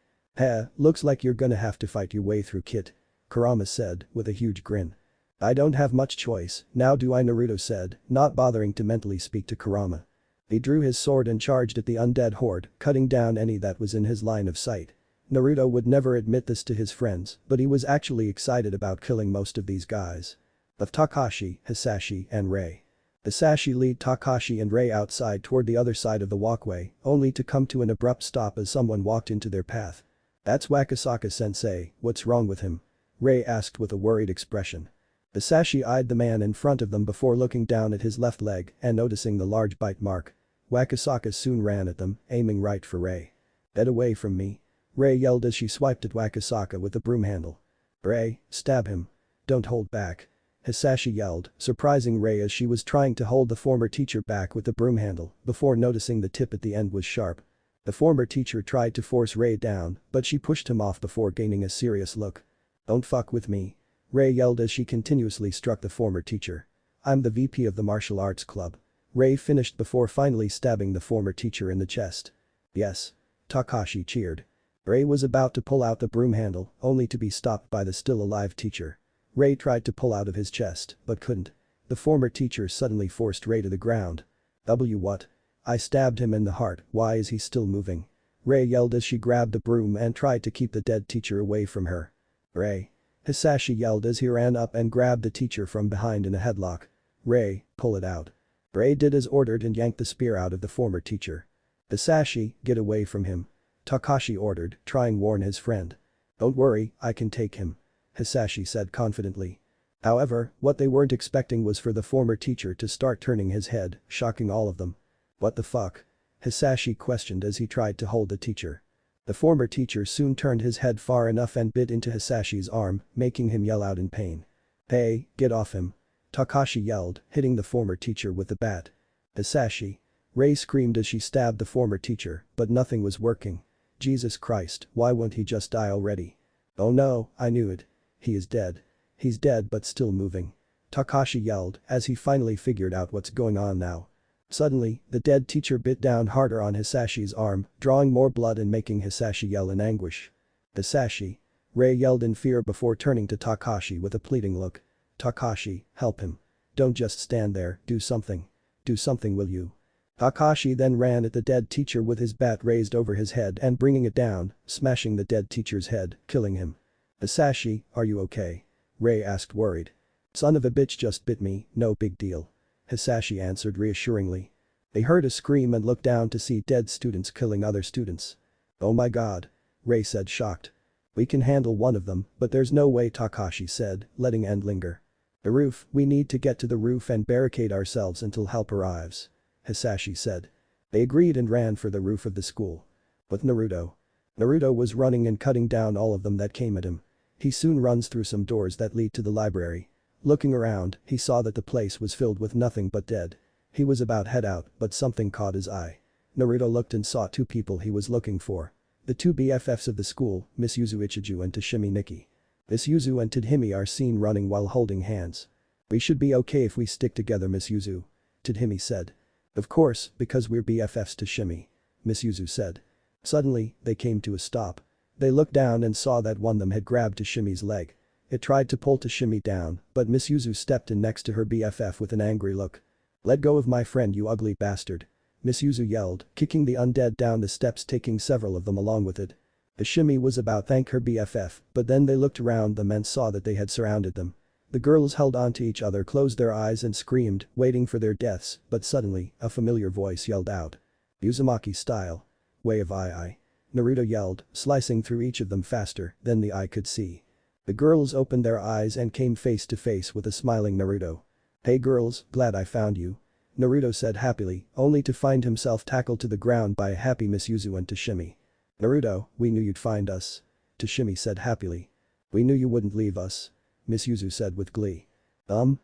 Looks like you're gonna have to fight your way through, kid," Kurama said, with a huge grin. "I don't have much choice, now do I?" Naruto said, not bothering to mentally speak to Kurama. He drew his sword and charged at the undead horde, cutting down any that was in his line of sight. Naruto would never admit this to his friends, but he was actually excited about killing most of these guys. Of Takashi, Hisashi, and Rei. Hisashi led Takashi and Rei outside toward the other side of the walkway, only to come to an abrupt stop as someone walked into their path. "That's Wakasaka-sensei, what's wrong with him?" Rei asked with a worried expression. Hisashi eyed the man in front of them before looking down at his left leg and noticing the large bite mark. Wakasaka soon ran at them, aiming right for Rei. "Get away from me," Rei yelled as she swiped at Wakasaka with the broom handle. "Rei, stab him. Don't hold back," Hisashi yelled, surprising Rei as she was trying to hold the former teacher back with the broom handle before noticing the tip at the end was sharp. The former teacher tried to force Rei down, but she pushed him off before gaining a serious look. "Don't fuck with me," Rei yelled as she continuously struck the former teacher. "I'm the VP of the martial arts club," Rei finished before finally stabbing the former teacher in the chest. "Yes," Takashi cheered. Rei was about to pull out the broom handle, only to be stopped by the still-alive teacher. Rei tried to pull out of his chest, but couldn't. The former teacher suddenly forced Rei to the ground. What? I stabbed him in the heart, why is he still moving?" Rei yelled as she grabbed the broom and tried to keep the dead teacher away from her. "Rei!" Hisashi yelled as he ran up and grabbed the teacher from behind in a headlock. "Rei, pull it out." Rei did as ordered and yanked the spear out of the former teacher. "Hisashi, get away from him," Takashi ordered, trying to warn his friend. "Don't worry, I can take him," Hisashi said confidently. However, what they weren't expecting was for the former teacher to start turning his head, shocking all of them. "What the fuck?" Hisashi questioned as he tried to hold the teacher. The former teacher soon turned his head far enough and bit into Hisashi's arm, making him yell out in pain. "Hey, get off him," Takashi yelled, hitting the former teacher with the bat. "Hisashi!" Rei screamed as she stabbed the former teacher, but nothing was working. Jesus Christ, why won't he just die already? "Oh no, I knew it. He is dead. He's dead but still moving," Takashi yelled as he finally figured out what's going on now. Suddenly, the dead teacher bit down harder on Hisashi's arm, drawing more blood and making Hisashi yell in anguish. "Hisashi!" Rei yelled in fear before turning to Takashi with a pleading look. "Takashi, help him. Don't just stand there, do something. Do something, will you?" Takashi then ran at the dead teacher with his bat raised over his head and bringing it down, smashing the dead teacher's head, killing him. "Hisashi, are you okay?" Rei asked worried. "Son of a bitch just bit me, no big deal," Hisashi answered reassuringly. They heard a scream and looked down to see dead students killing other students. "Oh my god," Ray said shocked. "We can handle one of them, but there's no way," Takashi said, letting End linger. "The roof, we need to get to the roof and barricade ourselves until help arrives," Hisashi said. They agreed and ran for the roof of the school. With Naruto. Naruto was running and cutting down all of them that came at him. He soon runs through some doors that lead to the library. Looking around, he saw that the place was filled with nothing but dead. He was about head out, but something caught his eye. Naruto looked and saw two people he was looking for. The two BFFs of the school, Miss Yuzu Ichiju and Tashimi Nikki. Miss Yuzu and Tadhime are seen running while holding hands. "We should be okay if we stick together, Miss Yuzu," Tadhime said. "Of course, because we're BFFs, Tashimi," Miss Yuzu said. Suddenly, they came to a stop. They looked down and saw that one of them had grabbed Tashimi's leg. It tried to pull Tashimi down, but Miss Yuzu stepped in next to her BFF with an angry look. "Let go of my friend, you ugly bastard," Miss Yuzu yelled, kicking the undead down the steps, taking several of them along with it. Tashimi was about to thank her BFF, but then they looked around them and saw that they had surrounded them. The girls held on to each other, closed their eyes and screamed, waiting for their deaths, but suddenly, a familiar voice yelled out. "Uzumaki style. Way of eye. Naruto yelled, slicing through each of them faster than the eye could see. The girls opened their eyes and came face to face with a smiling Naruto. "Hey girls, glad I found you," Naruto said happily, only to find himself tackled to the ground by a happy Miss Yuzu and Tashimi. "Naruto, we knew you'd find us," Tashimi said happily. "We knew you wouldn't leave us," Miss Yuzu said with glee.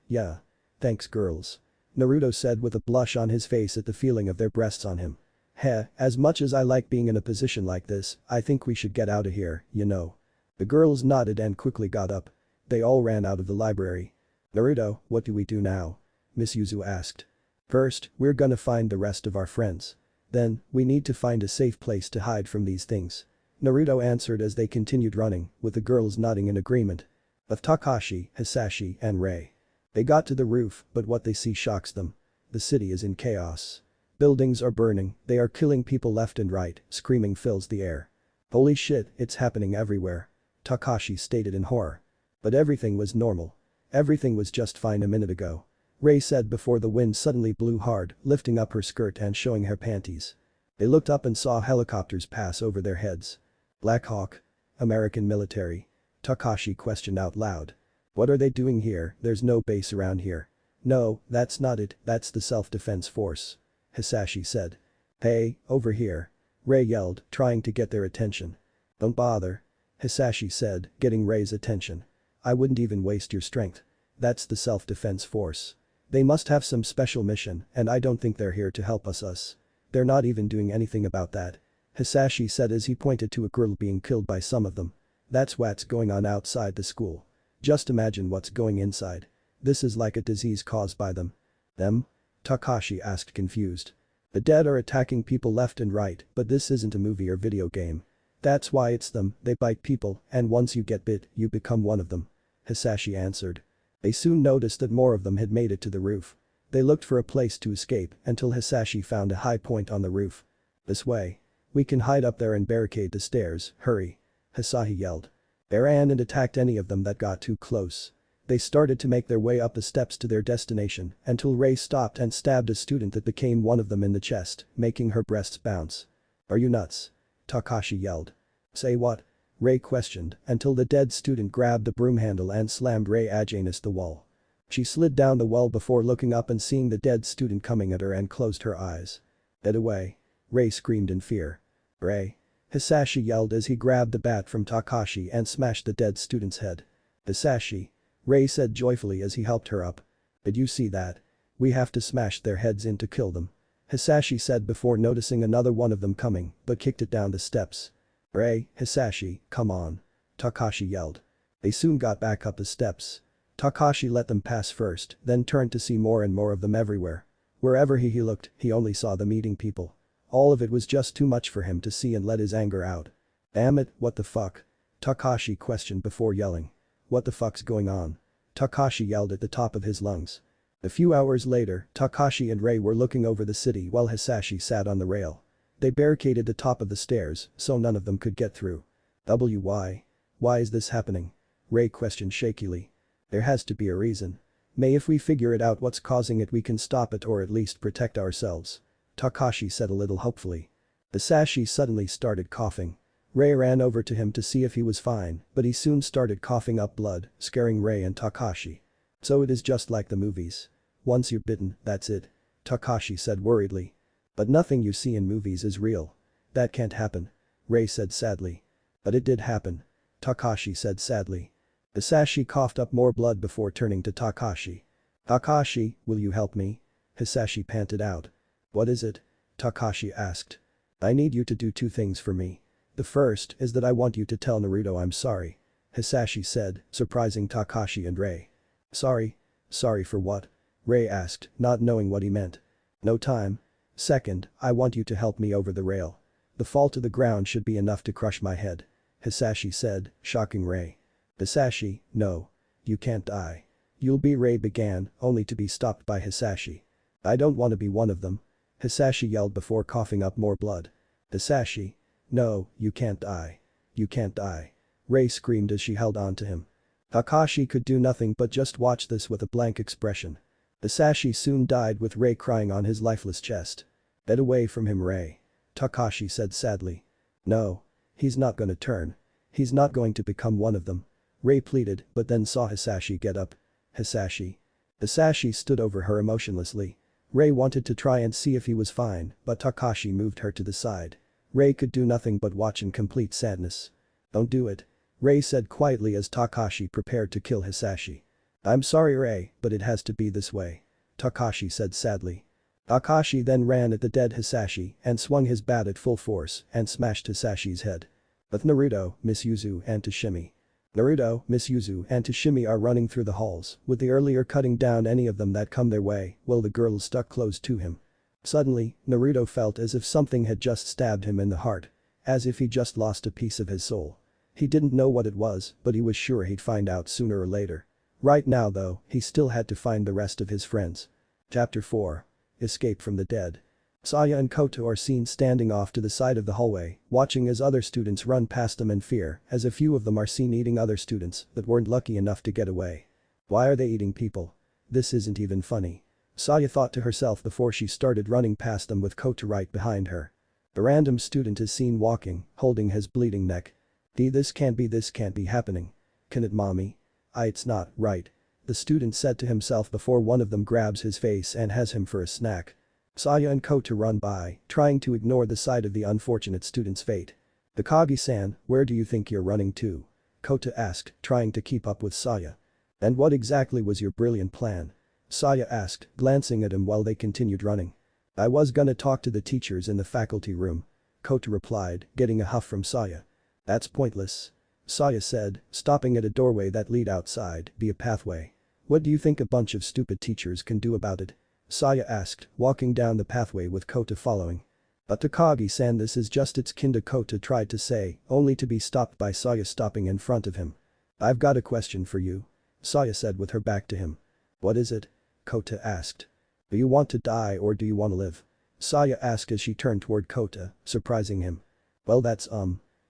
Yeah. Thanks girls," Naruto said with a blush on his face at the feeling of their breasts on him. "Heh, as much as I like being in a position like this, I think we should get out of here, you know." The girls nodded and quickly got up. They all ran out of the library. "Naruto, what do we do now?" Miss Yuzu asked. "First, we're gonna find the rest of our friends. Then, we need to find a safe place to hide from these things," Naruto answered as they continued running, with the girls nodding in agreement. Of Takashi, Hisashi, and Ray. They got to the roof, but what they see shocks them. The city is in chaos. Buildings are burning, they are killing people left and right, screaming fills the air. "Holy shit, it's happening everywhere," Takashi stated in horror. But everything was normal. Everything was just fine a minute ago. Ray said before the wind suddenly blew hard, lifting up her skirt and showing her panties. They looked up and saw helicopters pass over their heads. "Black Hawk? American military?" Takashi questioned out loud. "What are they doing here? There's no base around here." "No, that's not it, that's the self-defense force," Hisashi said. "Hey, over here," Ray yelled, trying to get their attention. "Don't bother," Hisashi said, getting Ray's attention. "I wouldn't even waste your strength. That's the self-defense force. They must have some special mission and I don't think they're here to help us. They're not even doing anything about that," Hisashi said as he pointed to a girl being killed by some of them. "That's what's going on outside the school. Just imagine what's going inside. This is like a disease caused by them." "Them?" Takashi asked confused. "The dead are attacking people left and right, but this isn't a movie or video game. That's why it's them, they bite people, and once you get bit, you become one of them," Hisashi answered. They soon noticed that more of them had made it to the roof. They looked for a place to escape until Hisashi found a high point on the roof. "This way. We can hide up there and barricade the stairs, hurry," Hisashi yelled. They ran and attacked any of them that got too close. They started to make their way up the steps to their destination until Ray stopped and stabbed a student that became one of them in the chest, making her breasts bounce. "Are you nuts?" Takashi yelled. "Say what?" Ray questioned until the dead student grabbed the broom handle and slammed Ray against the wall. She slid down the wall before looking up and seeing the dead student coming at her and closed her eyes. "Get away," Ray screamed in fear. "Ray," Hisashi yelled as he grabbed the bat from Takashi and smashed the dead student's head. "Hisashi," Ray said joyfully as he helped her up. "Did you see that? We have to smash their heads in to kill them," Hisashi said before noticing another one of them coming, but kicked it down the steps. "Ray, Hisashi, come on," Takashi yelled. They soon got back up the steps. Takashi let them pass first, then turned to see more and more of them everywhere. Wherever he looked, he only saw them eating people. All of it was just too much for him to see and let his anger out. "Damn it, what the fuck?" Takashi questioned before yelling. "What the fuck's going on?" Takashi yelled at the top of his lungs. A few hours later, Takashi and Ray were looking over the city while Hisashi sat on the rail. They barricaded the top of the stairs so none of them could get through. Why? Why is this happening?" Ray questioned shakily. "There has to be a reason," May if we figure it out what's causing it we can stop it or at least protect ourselves. Takashi said a little hopefully. Hisashi suddenly started coughing. Rei ran over to him to see if he was fine, but he soon started coughing up blood, scaring Rei and Takashi. So it is just like the movies. Once you're bitten, that's it. Takashi said worriedly. But nothing you see in movies is real. That can't happen. Rei said sadly. But it did happen. Takashi said sadly. Hisashi coughed up more blood before turning to Takashi. Takashi, will you help me? Hisashi panted out. What is it? Takashi asked. I need you to do two things for me. The first is that I want you to tell Naruto I'm sorry. Hisashi said, surprising Takashi and Rei. Sorry? Sorry for what? Rei asked, not knowing what he meant. No time. Second, I want you to help me over the rail. The fall to the ground should be enough to crush my head. Hisashi said, shocking Rei. Hisashi, no. You can't die. You'll be Rei began, only to be stopped by Hisashi. I don't want to be one of them. Hisashi yelled before coughing up more blood. Hisashi. No, you can't die. You can't die. Rei screamed as she held on to him. Takashi could do nothing but just watch this with a blank expression. Hisashi soon died with Rei crying on his lifeless chest. Get away from him, Rei. Takashi said sadly. No. He's not gonna turn. He's not going to become one of them. Rei pleaded but then saw Hisashi get up. Hisashi. Hisashi stood over her emotionlessly. Rei wanted to try and see if he was fine, but Takashi moved her to the side. Rei could do nothing but watch in complete sadness. Don't do it. Rei said quietly as Takashi prepared to kill Hisashi. I'm sorry Rei, but it has to be this way. Takashi said sadly. Takashi then ran at the dead Hisashi and swung his bat at full force and smashed Hisashi's head. But Naruto, Miss Yuzu and Tashimi. Naruto, Miss Yuzu and Tashimi are running through the halls, with the earlier cutting down any of them that come their way, while the girls stuck close to him. Suddenly, Naruto felt as if something had just stabbed him in the heart. As if he just lost a piece of his soul. He didn't know what it was, but he was sure he'd find out sooner or later. Right now though, he still had to find the rest of his friends. Chapter 4. Escape from the Dead. Saya and Koto are seen standing off to the side of the hallway, watching as other students run past them in fear, as a few of them are seen eating other students that weren't lucky enough to get away. Why are they eating people? This isn't even funny. Saya thought to herself before she started running past them with Koto right behind her. The random student is seen walking, holding his bleeding neck. This can't be happening. Can it, mommy? It's not, right? The student said to himself before one of them grabs his face and has him for a snack. Saya and Koto run by, trying to ignore the sight of the unfortunate student's fate. Takagi-san, where do you think you're running to? Koto asked, trying to keep up with Saya. And what exactly was your brilliant plan? Saya asked, glancing at him while they continued running. I was gonna talk to the teachers in the faculty room. Koto replied, getting a huff from Saya. That's pointless. Saya said, stopping at a doorway that lead outside, be a pathway. What do you think a bunch of stupid teachers can do about it? Saya asked, walking down the pathway with Koto following. But Takagi-san, this is just its kinda, Koto tried to say, only to be stopped by Saya stopping in front of him. I've got a question for you. Saya said with her back to him. What is it? Koto asked. Do you want to die or do you want to live? Saya asked as she turned toward Koto, surprising him. Well that's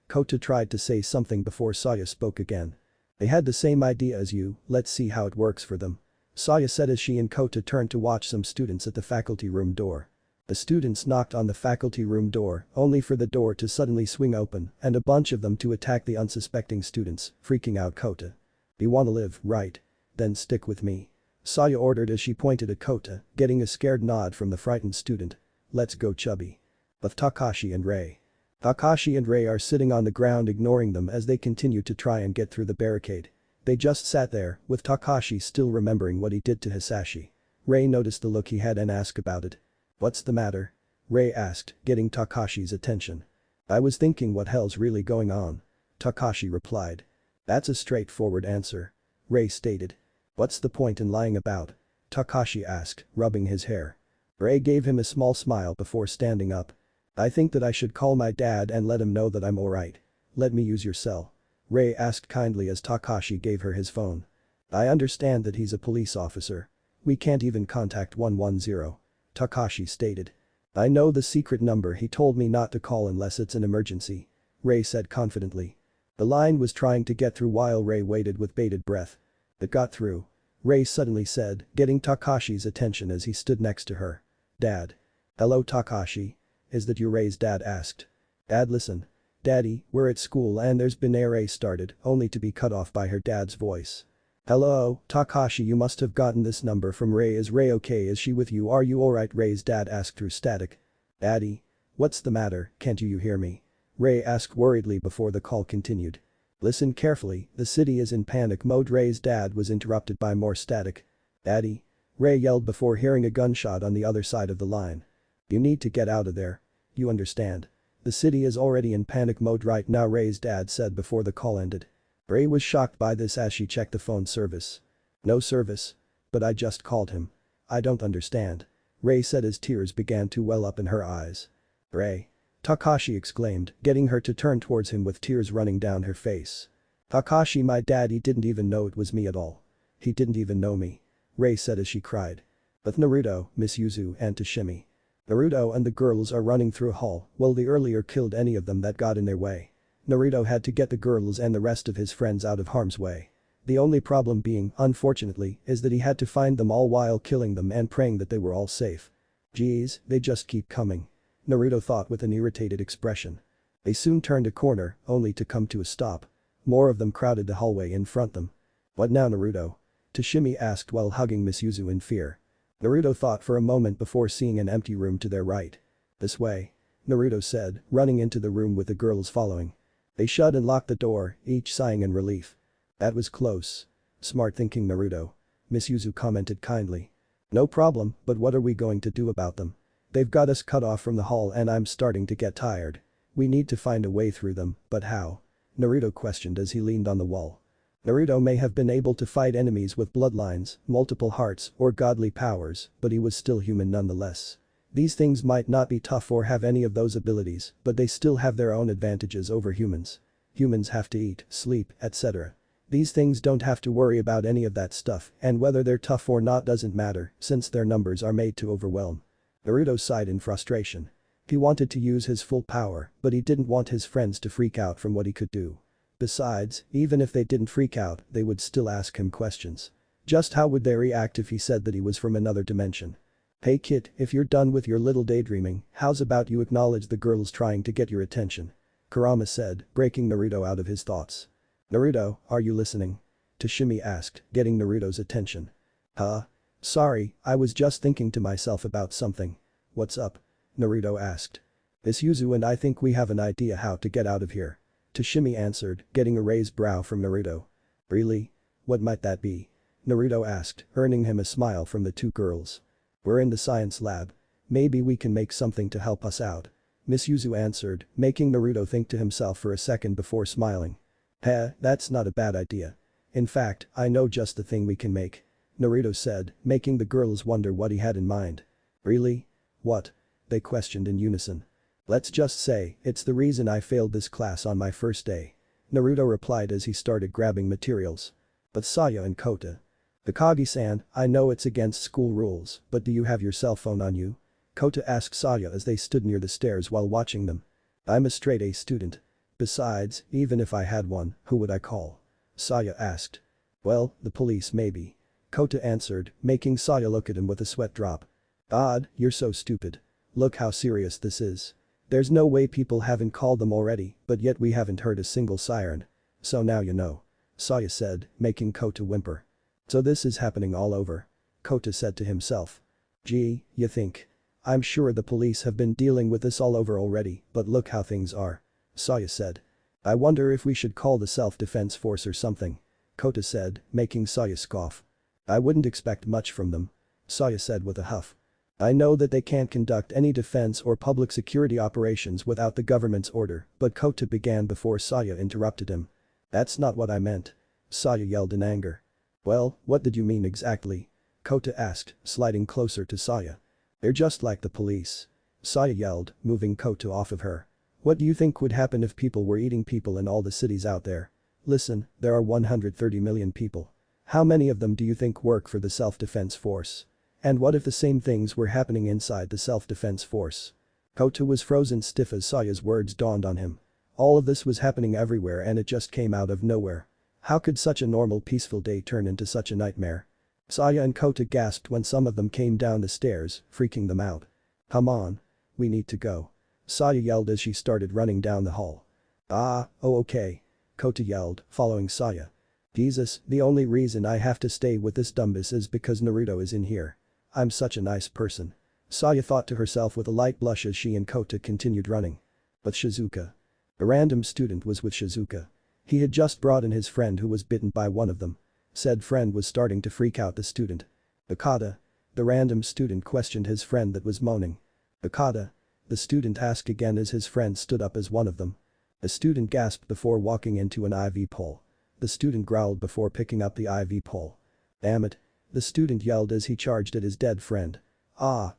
Koto tried to say something before Saya spoke again. They had the same idea as you, let's see how it works for them. Saya said as she and Koto turned to watch some students at the faculty room door. The students knocked on the faculty room door, only for the door to suddenly swing open and a bunch of them to attack the unsuspecting students, freaking out Koto. You wanna live, right? Then stick with me. Saya ordered as she pointed at Koto, getting a scared nod from the frightened student. Let's go chubby. But Takashi and Rei. Takashi and Rei are sitting on the ground ignoring them as they continue to try and get through the barricade. They just sat there, with Takashi still remembering what he did to Hisashi. Rei noticed the look he had and asked about it. What's the matter? Rei asked, getting Takashi's attention. I was thinking what hell's really going on? Takashi replied. That's a straightforward answer. Rei stated. What's the point in lying about? Takashi asked, rubbing his hair. Rei gave him a small smile before standing up. I think that I should call my dad and let him know that I'm alright. Let me use your cell. Rei asked kindly as Takashi gave her his phone. I understand that he's a police officer. We can't even contact 110. Takashi stated. I know the secret number he told me not to call unless it's an emergency. Rei said confidently. The line was trying to get through while Rei waited with bated breath. It got through. Ray suddenly said, getting Takashi's attention as he stood next to her. Dad. Hello Takashi. Is that you? Ray's dad asked. Dad, listen. Daddy, we're at school and there's been a Ray started, only to be cut off by her dad's voice. Hello, Takashi, you must have gotten this number from Ray. Is Ray okay? Is she with you? Are you alright? Ray's dad asked through static. Daddy. What's the matter, can't you hear me? Ray asked worriedly before the call continued. Listen carefully, the city is in panic mode. Ray's dad was interrupted by more static. Daddy. Ray yelled before hearing a gunshot on the other side of the line. You need to get out of there. You understand? The city is already in panic mode right now, Ray's dad said before the call ended. Ray was shocked by this as she checked the phone service. No service. But I just called him. I don't understand. Ray said as tears began to well up in her eyes. Ray. Takashi exclaimed, getting her to turn towards him with tears running down her face. Takashi, my daddy didn't even know it was me at all. He didn't even know me. Ray said as she cried. But Naruto, Miss Yuzu and Toshimi. Naruto and the girls are running through a hall, well they earlier killed any of them that got in their way. Naruto had to get the girls and the rest of his friends out of harm's way. The only problem being, unfortunately, is that he had to find them all while killing them and praying that they were all safe. Geez, they just keep coming. Naruto thought with an irritated expression. They soon turned a corner, only to come to a stop. More of them crowded the hallway in front them. What now, Naruto? Toshimi asked while hugging Miss Yuzu in fear. Naruto thought for a moment before seeing an empty room to their right. This way. Naruto said, running into the room with the girls following. They shut and locked the door, each sighing in relief. That was close. Smart thinking, Naruto. Miss Yuzu commented kindly. No problem, but what are we going to do about them? They've got us cut off from the hall and I'm starting to get tired. We need to find a way through them, but how? Naruto questioned as he leaned on the wall. Naruto may have been able to fight enemies with bloodlines, multiple hearts, or godly powers, but he was still human nonetheless. These things might not be tough or have any of those abilities, but they still have their own advantages over humans. Humans have to eat, sleep, etc. These things don't have to worry about any of that stuff, and whether they're tough or not doesn't matter, since their numbers are made to overwhelm. Naruto sighed in frustration. He wanted to use his full power, but he didn't want his friends to freak out from what he could do. Besides, even if they didn't freak out, they would still ask him questions. Just how would they react if he said that he was from another dimension? Hey kid, if you're done with your little daydreaming, how's about you acknowledge the girls trying to get your attention? Kurama said, breaking Naruto out of his thoughts. Naruto, are you listening? Toshimi asked, getting Naruto's attention. Huh? Sorry, I was just thinking to myself about something. What's up? Naruto asked. Miss Yuzu and I think we have an idea how to get out of here. Toshimi answered, getting a raised brow from Naruto. Really? What might that be? Naruto asked, earning him a smile from the two girls. We're in the science lab. Maybe we can make something to help us out. Miss Yuzu answered, making Naruto think to himself for a second before smiling. Heh, that's not a bad idea. In fact, I know just the thing we can make. Naruto said, making the girls wonder what he had in mind. Really? What? They questioned in unison. Let's just say, it's the reason I failed this class on my first day. Naruto replied as he started grabbing materials. But Saya and Kota. Akagi-san, I know it's against school rules, but do you have your cell phone on you? Kota asked Saya as they stood near the stairs while watching them. I'm a straight A student. Besides, even if I had one, who would I call? Saya asked. Well, the police maybe. Kota answered, making Saya look at him with a sweat drop. God, you're so stupid. Look how serious this is. There's no way people haven't called them already, but yet we haven't heard a single siren. So now you know. Saya said, making Kota whimper. So this is happening all over. Kota said to himself. Gee, you think. I'm sure the police have been dealing with this all over already, but look how things are. Saya said. I wonder if we should call the self-defense force or something. Kota said, making Saya scoff. I wouldn't expect much from them. Saya said with a huff. I know that they can't conduct any defense or public security operations without the government's order, but Kota began before Saya interrupted him. That's not what I meant. Saya yelled in anger. Well, what did you mean exactly? Kota asked, sliding closer to Saya. They're just like the police. Saya yelled, moving Kota off of her. What do you think would happen if people were eating people in all the cities out there? Listen, there are 130 million people. How many of them do you think work for the self-defense force? And what if the same things were happening inside the self-defense force? Kota was frozen stiff as Saya's words dawned on him. All of this was happening everywhere and it just came out of nowhere. How could such a normal peaceful day turn into such a nightmare? Saya and Kota gasped when some of them came down the stairs, freaking them out. Come on. We need to go. Saya yelled as she started running down the hall. Oh okay. Kota yelled, following Saya. Jesus, the only reason I have to stay with this dumbass is because Naruto is in here. I'm such a nice person. Saya thought to herself with a light blush as she and Kota continued running. But Shizuka. A random student was with Shizuka. He had just brought in his friend who was bitten by one of them. Said friend was starting to freak out the student. Akata. The random student questioned his friend that was moaning. Akata. The student asked again as his friend stood up as one of them. The student gasped before walking into an IV pole. The student growled before picking up the IV pole. Damn it. The student yelled as he charged at his dead friend.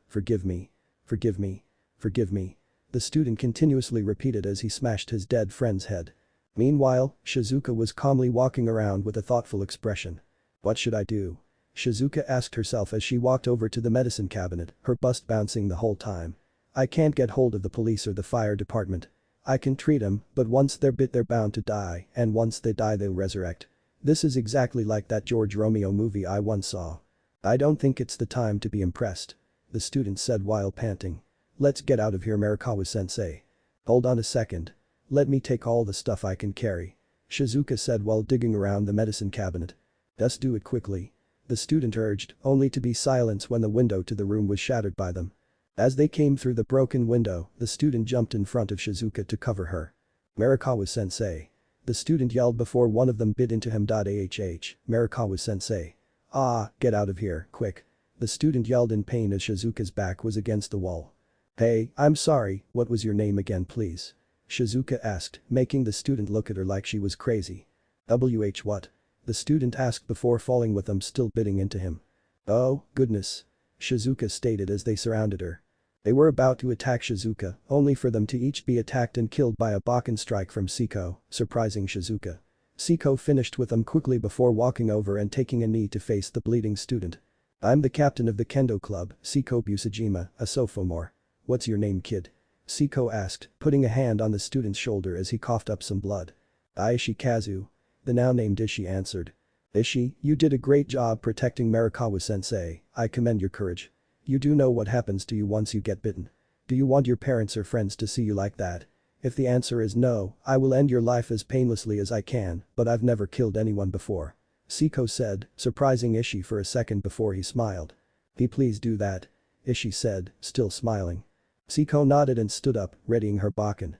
Forgive me. Forgive me. Forgive me. The student continuously repeated as he smashed his dead friend's head. Meanwhile, Shizuka was calmly walking around with a thoughtful expression. What should I do? Shizuka asked herself as she walked over to the medicine cabinet, her bust bouncing the whole time. I can't get hold of the police or the fire department. I can treat them, but once they're bit they're bound to die, and once they die they'll resurrect. This is exactly like that George Romeo movie I once saw. I don't think it's the time to be impressed. The student said while panting. Let's get out of here, Marikawa-sensei. Hold on a second. Let me take all the stuff I can carry. Shizuka said while digging around the medicine cabinet. Just do it quickly. The student urged, only to be silenced when the window to the room was shattered by them. As they came through the broken window, the student jumped in front of Shizuka to cover her. Marikawa-sensei. The student yelled before one of them bit into him. Marikawa-sensei. Get out of here, quick. The student yelled in pain as Shizuka's back was against the wall. Hey, I'm sorry, what was your name again please? Shizuka asked, making the student look at her like she was crazy. What? The student asked before falling with them still biting into him. Oh, goodness. Shizuka stated as they surrounded her. They were about to attack Shizuka, only for them to each be attacked and killed by a Bakken strike from Siko, surprising Shizuka. Siko finished with them quickly before walking over and taking a knee to face the bleeding student. I'm the captain of the Kendo Club, Siko Busujima, a sophomore. What's your name kid? Siko asked, putting a hand on the student's shoulder as he coughed up some blood. Aishi Kazu. The now named Ishi answered. Ishi, you did a great job protecting Marikawa-sensei, I commend your courage. You do know what happens to you once you get bitten. Do you want your parents or friends to see you like that? If the answer is no, I will end your life as painlessly as I can, but I've never killed anyone before. Siko said, surprising Ishi for a second before he smiled. Please do that. Ishi said, still smiling. Siko nodded and stood up, readying her Bakken.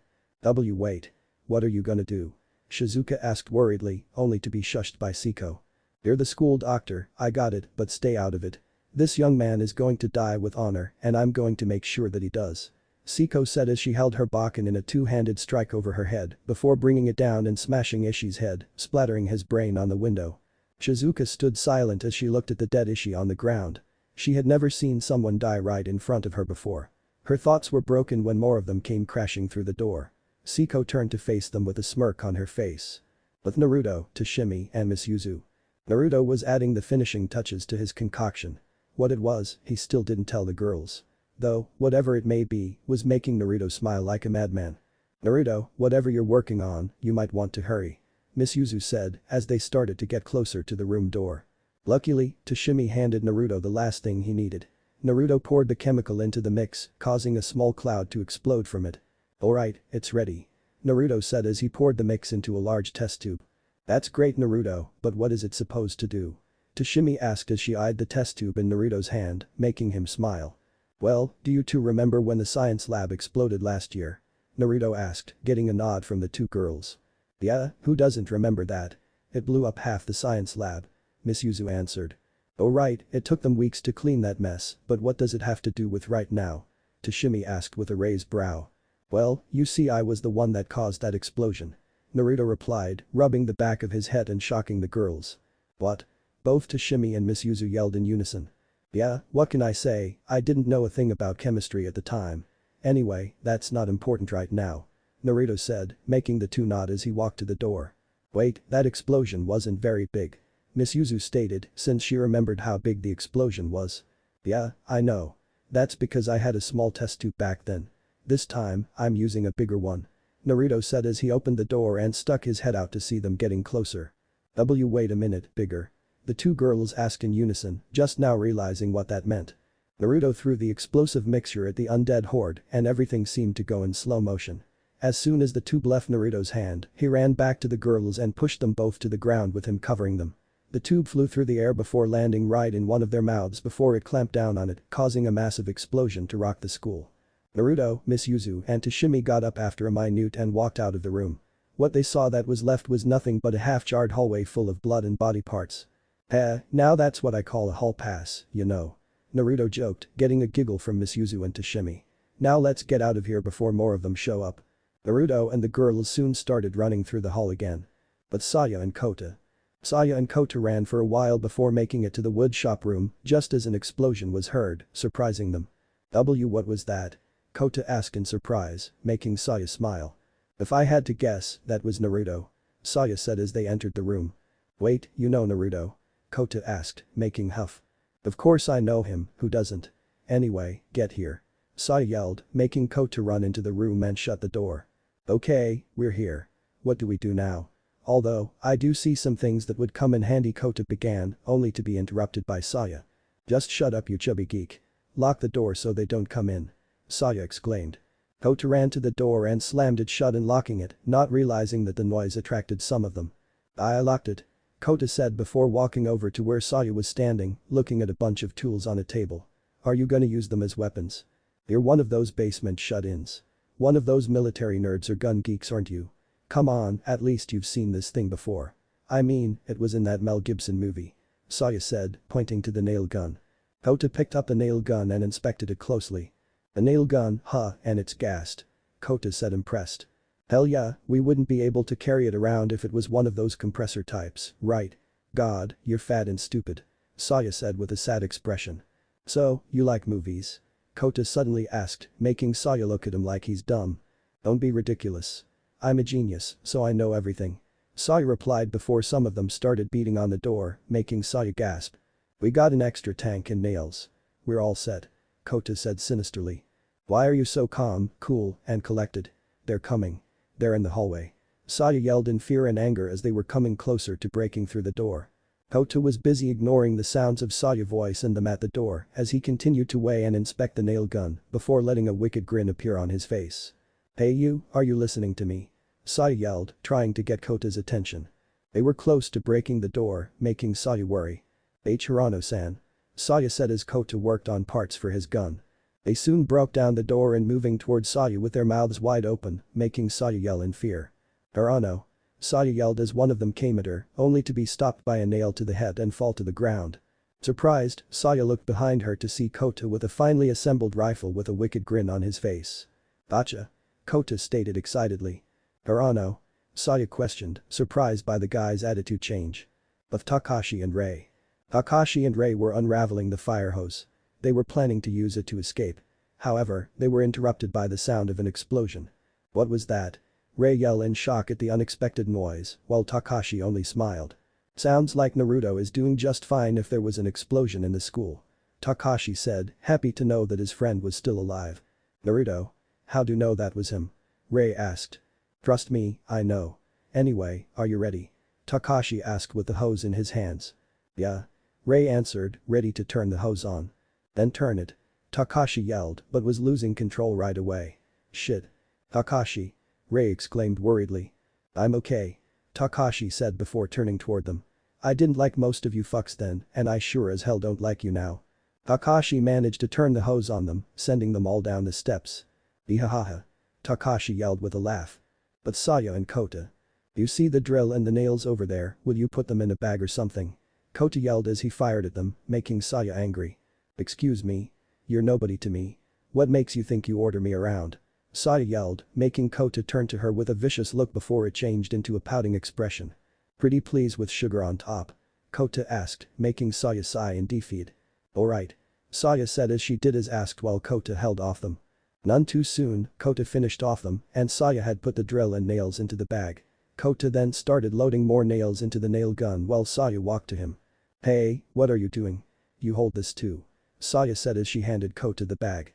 Wait. What are you gonna do? Shizuka asked worriedly, only to be shushed by Siko. You're the school doctor, I got it, but stay out of it. This young man is going to die with honor and I'm going to make sure that he does. Siko said as she held her Bakken in a two-handed strike over her head before bringing it down and smashing Ishi's head, splattering his brain on the window. Shizuka stood silent as she looked at the dead Ishi on the ground. She had never seen someone die right in front of her before. Her thoughts were broken when more of them came crashing through the door. Siko turned to face them with a smirk on her face. With Naruto, Tashimi, and Miss Yuzu. Naruto was adding the finishing touches to his concoction. What it was, he still didn't tell the girls. Though, whatever it may be, was making Naruto smile like a madman. Naruto, whatever you're working on, you might want to hurry. Miss Yuzu said, as they started to get closer to the room door. Luckily, Tashimi handed Naruto the last thing he needed. Naruto poured the chemical into the mix, causing a small cloud to explode from it. Alright, it's ready. Naruto said as he poured the mix into a large test tube. That's great Naruto, but what is it supposed to do? Tashimi asked as she eyed the test tube in Naruto's hand, making him smile. Well, do you two remember when the science lab exploded last year? Naruto asked, getting a nod from the two girls. Yeah, who doesn't remember that? It blew up half the science lab. Miss Yuzu answered. Oh right, it took them weeks to clean that mess, but what does it have to do with right now? Tashimi asked with a raised brow. Well, you see I was the one that caused that explosion. Naruto replied, rubbing the back of his head and shocking the girls. What? Both Tashimi and Miss Yuzu yelled in unison. Yeah, what can I say, I didn't know a thing about chemistry at the time. Anyway, that's not important right now. Naruto said, making the two nod as he walked to the door. Wait, that explosion wasn't very big. Miss Yuzu stated, since she remembered how big the explosion was. Yeah, I know. That's because I had a small test tube back then. This time, I'm using a bigger one. Naruto said as he opened the door and stuck his head out to see them getting closer. Wait a minute, bigger. The two girls asked in unison, just now realizing what that meant. Naruto threw the explosive mixture at the undead horde and everything seemed to go in slow motion. As soon as the tube left Naruto's hand, he ran back to the girls and pushed them both to the ground with him covering them. The tube flew through the air before landing right in one of their mouths before it clamped down on it, causing a massive explosion to rock the school. Naruto, Miss Yuzu and Tashimi got up after a minute and walked out of the room. What they saw that was left was nothing but a half-jarred hallway full of blood and body parts. Now that's what I call a hall pass, you know. Naruto joked, getting a giggle from Miss Yuzu and Tashimi. Now let's get out of here before more of them show up. Naruto and the girls soon started running through the hall again. But Saya and Kota ran for a while before making it to the woodshop room just as an explosion was heard, surprising them. What was that? Kota asked in surprise, making Saya smile. If I had to guess, that was Naruto. Saya said as they entered the room. Wait, you know Naruto? Kota asked, making huff. Of course I know him, who doesn't? Anyway, get here. Saya yelled, making Kota run into the room and shut the door. Okay, we're here. What do we do now? Although, I do see some things that would come in handy, Kota began, only to be interrupted by Saya. Just shut up, you chubby geek. Lock the door so they don't come in. Saya exclaimed. Kota ran to the door and slammed it shut, unlocking it, not realizing that the noise attracted some of them. I locked it. Kota said before walking over to where Saya was standing, looking at a bunch of tools on a table. Are you gonna use them as weapons? You're one of those basement shut-ins. One of those military nerds or gun geeks, aren't you? Come on, at least you've seen this thing before. I mean, it was in that Mel Gibson movie. Saya said, pointing to the nail gun. Kota picked up the nail gun and inspected it closely. A nail gun, huh, and it's gassed. Kota said, impressed. Hell yeah, we wouldn't be able to carry it around if it was one of those compressor types, right? God, you're fat and stupid. Saya said with a sad expression. So, you like movies? Kota suddenly asked, making Saya look at him like he's dumb. Don't be ridiculous. I'm a genius, so I know everything. Saya replied before some of them started beating on the door, making Saya gasp. We got an extra tank and nails. We're all set. Kota said sinisterly. Why are you so calm, cool, and collected? They're coming. They're in the hallway. Saya yelled in fear and anger as they were coming closer to breaking through the door. Kota was busy ignoring the sounds of Saya's voice and them at the door as he continued to weigh and inspect the nail gun before letting a wicked grin appear on his face. Hey you, are you listening to me? Saya yelled, trying to get Kota's attention. They were close to breaking the door, making Saya worry. Hirano-san. Saya said as Kota worked on parts for his gun. They soon broke down the door and moving towards Saya with their mouths wide open, making Saya yell in fear. Hirano. Saya yelled as one of them came at her, only to be stopped by a nail to the head and fall to the ground. Surprised, Saya looked behind her to see Kota with a finely assembled rifle with a wicked grin on his face. Gotcha. Kota stated excitedly. Hirano? Saya questioned, surprised by the guy's attitude change. Of Takashi and Rei. Takashi and Rei were unraveling the fire hose. They were planning to use it to escape. However, they were interrupted by the sound of an explosion. What was that? Rei yelled in shock at the unexpected noise, while Takashi only smiled. Sounds like Naruto is doing just fine if there was an explosion in the school. Takashi said, happy to know that his friend was still alive. Naruto? How do you know that was him? Rei asked. Trust me, I know. Anyway, are you ready? Takashi asked with the hose in his hands. Yeah. Rei answered, ready to turn the hose on. Then turn it. Takashi yelled but was losing control right away. Shit. Takashi. Rei exclaimed worriedly. I'm okay. Takashi said before turning toward them. I didn't like most of you fucks then, and I sure as hell don't like you now. Takashi managed to turn the hose on them, sending them all down the steps. Ihahaha. Takashi yelled with a laugh. But Saya and Kota. You see the drill and the nails over there, will you put them in a bag or something? Kota yelled as he fired at them, making Saya angry. Excuse me? You're nobody to me. What makes you think you order me around? Saya yelled, making Kota turn to her with a vicious look before it changed into a pouting expression. Pretty pleased with sugar on top? Kota asked, making Saya sigh in defeat. Alright. Saya said as she did as asked while Kota held off them. None too soon, Kota finished off them and Saya had put the drill and nails into the bag. Kota then started loading more nails into the nail gun while Saya walked to him. Hey, what are you doing? You hold this too. Saya said as she handed Kota the bag.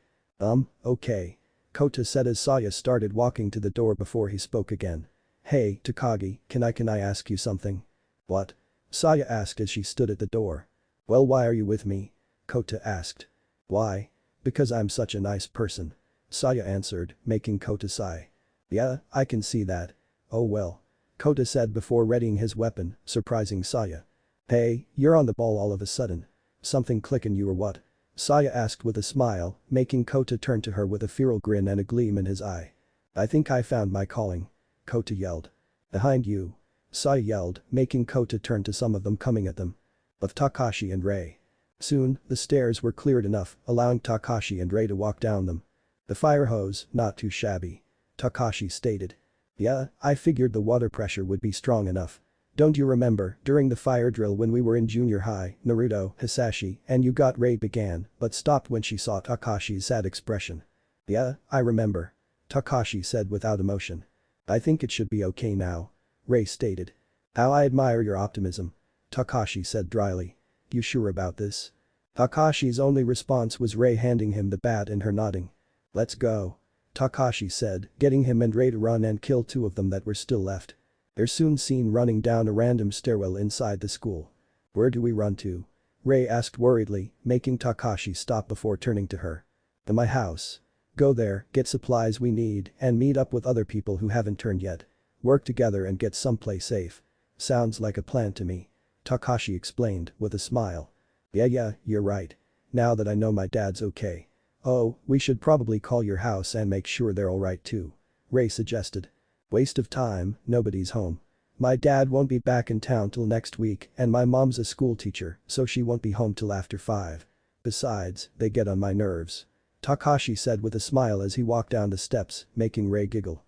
Okay. Kota said as Saya started walking to the door before he spoke again. Hey, Takagi, can I ask you something? What? Saya asked as she stood at the door. Well, why are you with me? Kota asked. Why? Because I'm such a nice person. Saya answered, making Kota sigh. Yeah, I can see that. Oh well. Kota said before readying his weapon, surprising Saya. Hey, you're on the ball all of a sudden. Something clicking you or what? Saya asked with a smile, making Kota turn to her with a feral grin and a gleam in his eye. I think I found my calling. Kota yelled. Behind you. Saya yelled, making Kota turn to some of them coming at them. Of Takashi and Rei. Soon, the stairs were cleared enough, allowing Takashi and Rei to walk down them. The fire hose, not too shabby. Takashi stated. Yeah, I figured the water pressure would be strong enough. Don't you remember, during the fire drill when we were in junior high, Naruto, Hisashi, and you got Rei began, but stopped when she saw Takashi's sad expression. Yeah, I remember. Takashi said without emotion. I think it should be okay now. Rei stated. How I admire your optimism. Takashi said dryly. You sure about this? Takashi's only response was Rei handing him the bat and her nodding. Let's go. Takashi said, getting him and Rei to run and kill two of them that were still left. They're soon seen running down a random stairwell inside the school. Where do we run to? Rei asked worriedly, making Takashi stop before turning to her. To my house. Go there, get supplies we need, and meet up with other people who haven't turned yet. Work together and get someplace safe. Sounds like a plan to me. Takashi explained, with a smile. Yeah, you're right. Now that I know my dad's okay. Oh, we should probably call your house and make sure they're alright too. Rei suggested. Waste of time, nobody's home. My dad won't be back in town till next week and my mom's a school teacher, so she won't be home till after 5. Besides, they get on my nerves. Takashi said with a smile as he walked down the steps, making Rei giggle.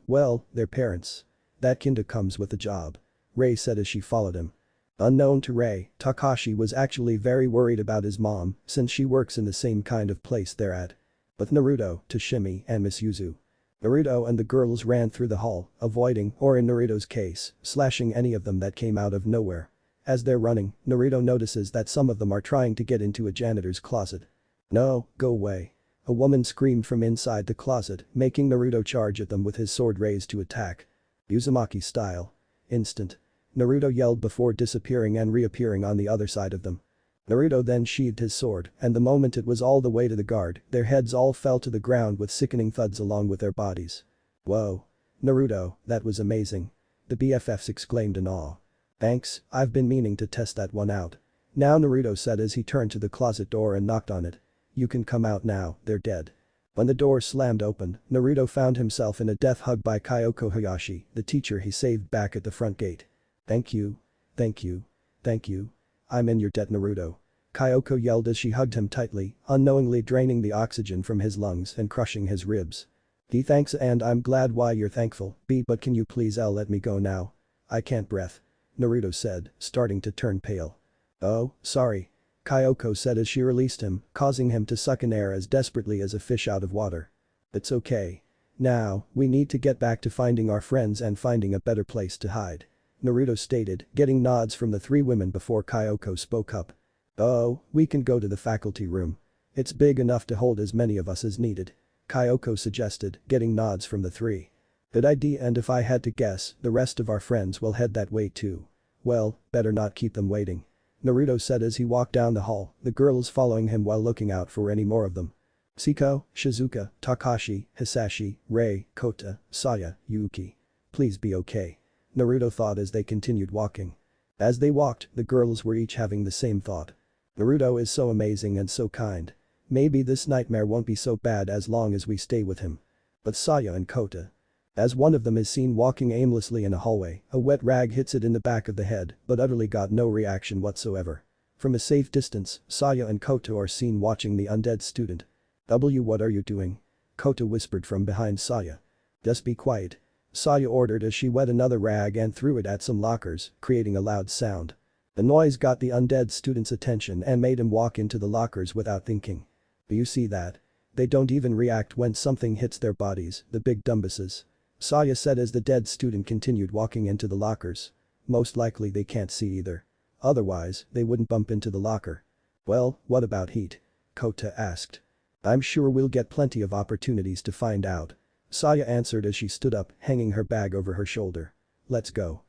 Well, they're parents. That kinda comes with the job. Rei said as she followed him. Unknown to Rei, Takashi was actually very worried about his mom since she works in the same kind of place they're at. With Naruto, Toshimi, and Miss Yuzu. Naruto and the girls ran through the hall, avoiding, or in Naruto's case, slashing any of them that came out of nowhere. As they're running, Naruto notices that some of them are trying to get into a janitor's closet. No, go away. A woman screamed from inside the closet, making Naruto charge at them with his sword raised to attack. Uzumaki style. Instant. Naruto yelled before disappearing and reappearing on the other side of them. Naruto then sheathed his sword, and the moment it was all the way to the guard, their heads all fell to the ground with sickening thuds along with their bodies. Whoa. Naruto, that was amazing. The BFFs exclaimed in awe. Thanks, I've been meaning to test that one out. Now Naruto said as he turned to the closet door and knocked on it. You can come out now, they're dead. When the door slammed open, Naruto found himself in a death hug by Kyoko Hayashi, the teacher he saved back at the front gate. Thank you. Thank you. Thank you. I'm in your debt, Naruto. Kyoko yelled as she hugged him tightly, unknowingly draining the oxygen from his lungs and crushing his ribs. D thanks and I'm glad why you're thankful, B but can you please let me go now? I can't breath. Naruto said, starting to turn pale. Oh, sorry. Kyoko said as she released him, causing him to suck in air as desperately as a fish out of water. It's okay. Now, we need to get back to finding our friends and finding a better place to hide. Naruto stated, getting nods from the three women before Kyoko spoke up. Oh, we can go to the faculty room. It's big enough to hold as many of us as needed. Kyoko suggested, getting nods from the three. Good idea and if I had to guess, the rest of our friends will head that way too. Well, better not keep them waiting. Naruto said as he walked down the hall, the girls following him while looking out for any more of them. Siko, Shizuka, Takashi, Hisashi, Rei, Kota, Saya, Yuki. Please be okay. Naruto thought as they continued walking. As they walked, the girls were each having the same thought. Naruto is so amazing and so kind. Maybe this nightmare won't be so bad as long as we stay with him. But Saya and Kota. As one of them is seen walking aimlessly in a hallway, a wet rag hits it in the back of the head but utterly got no reaction whatsoever. From a safe distance, Saya and Kota are seen watching the undead student. What are you doing? Kota whispered from behind Saya. Just be quiet. Saya ordered as she wet another rag and threw it at some lockers, creating a loud sound. The noise got the undead student's attention and made him walk into the lockers without thinking. Do you see that? They don't even react when something hits their bodies, the big dumbasses. Saya said as the dead student continued walking into the lockers. Most likely they can't see either. Otherwise, they wouldn't bump into the locker. Well, what about heat? Kota asked. I'm sure we'll get plenty of opportunities to find out. Saya answered as she stood up, hanging her bag over her shoulder. Let's go.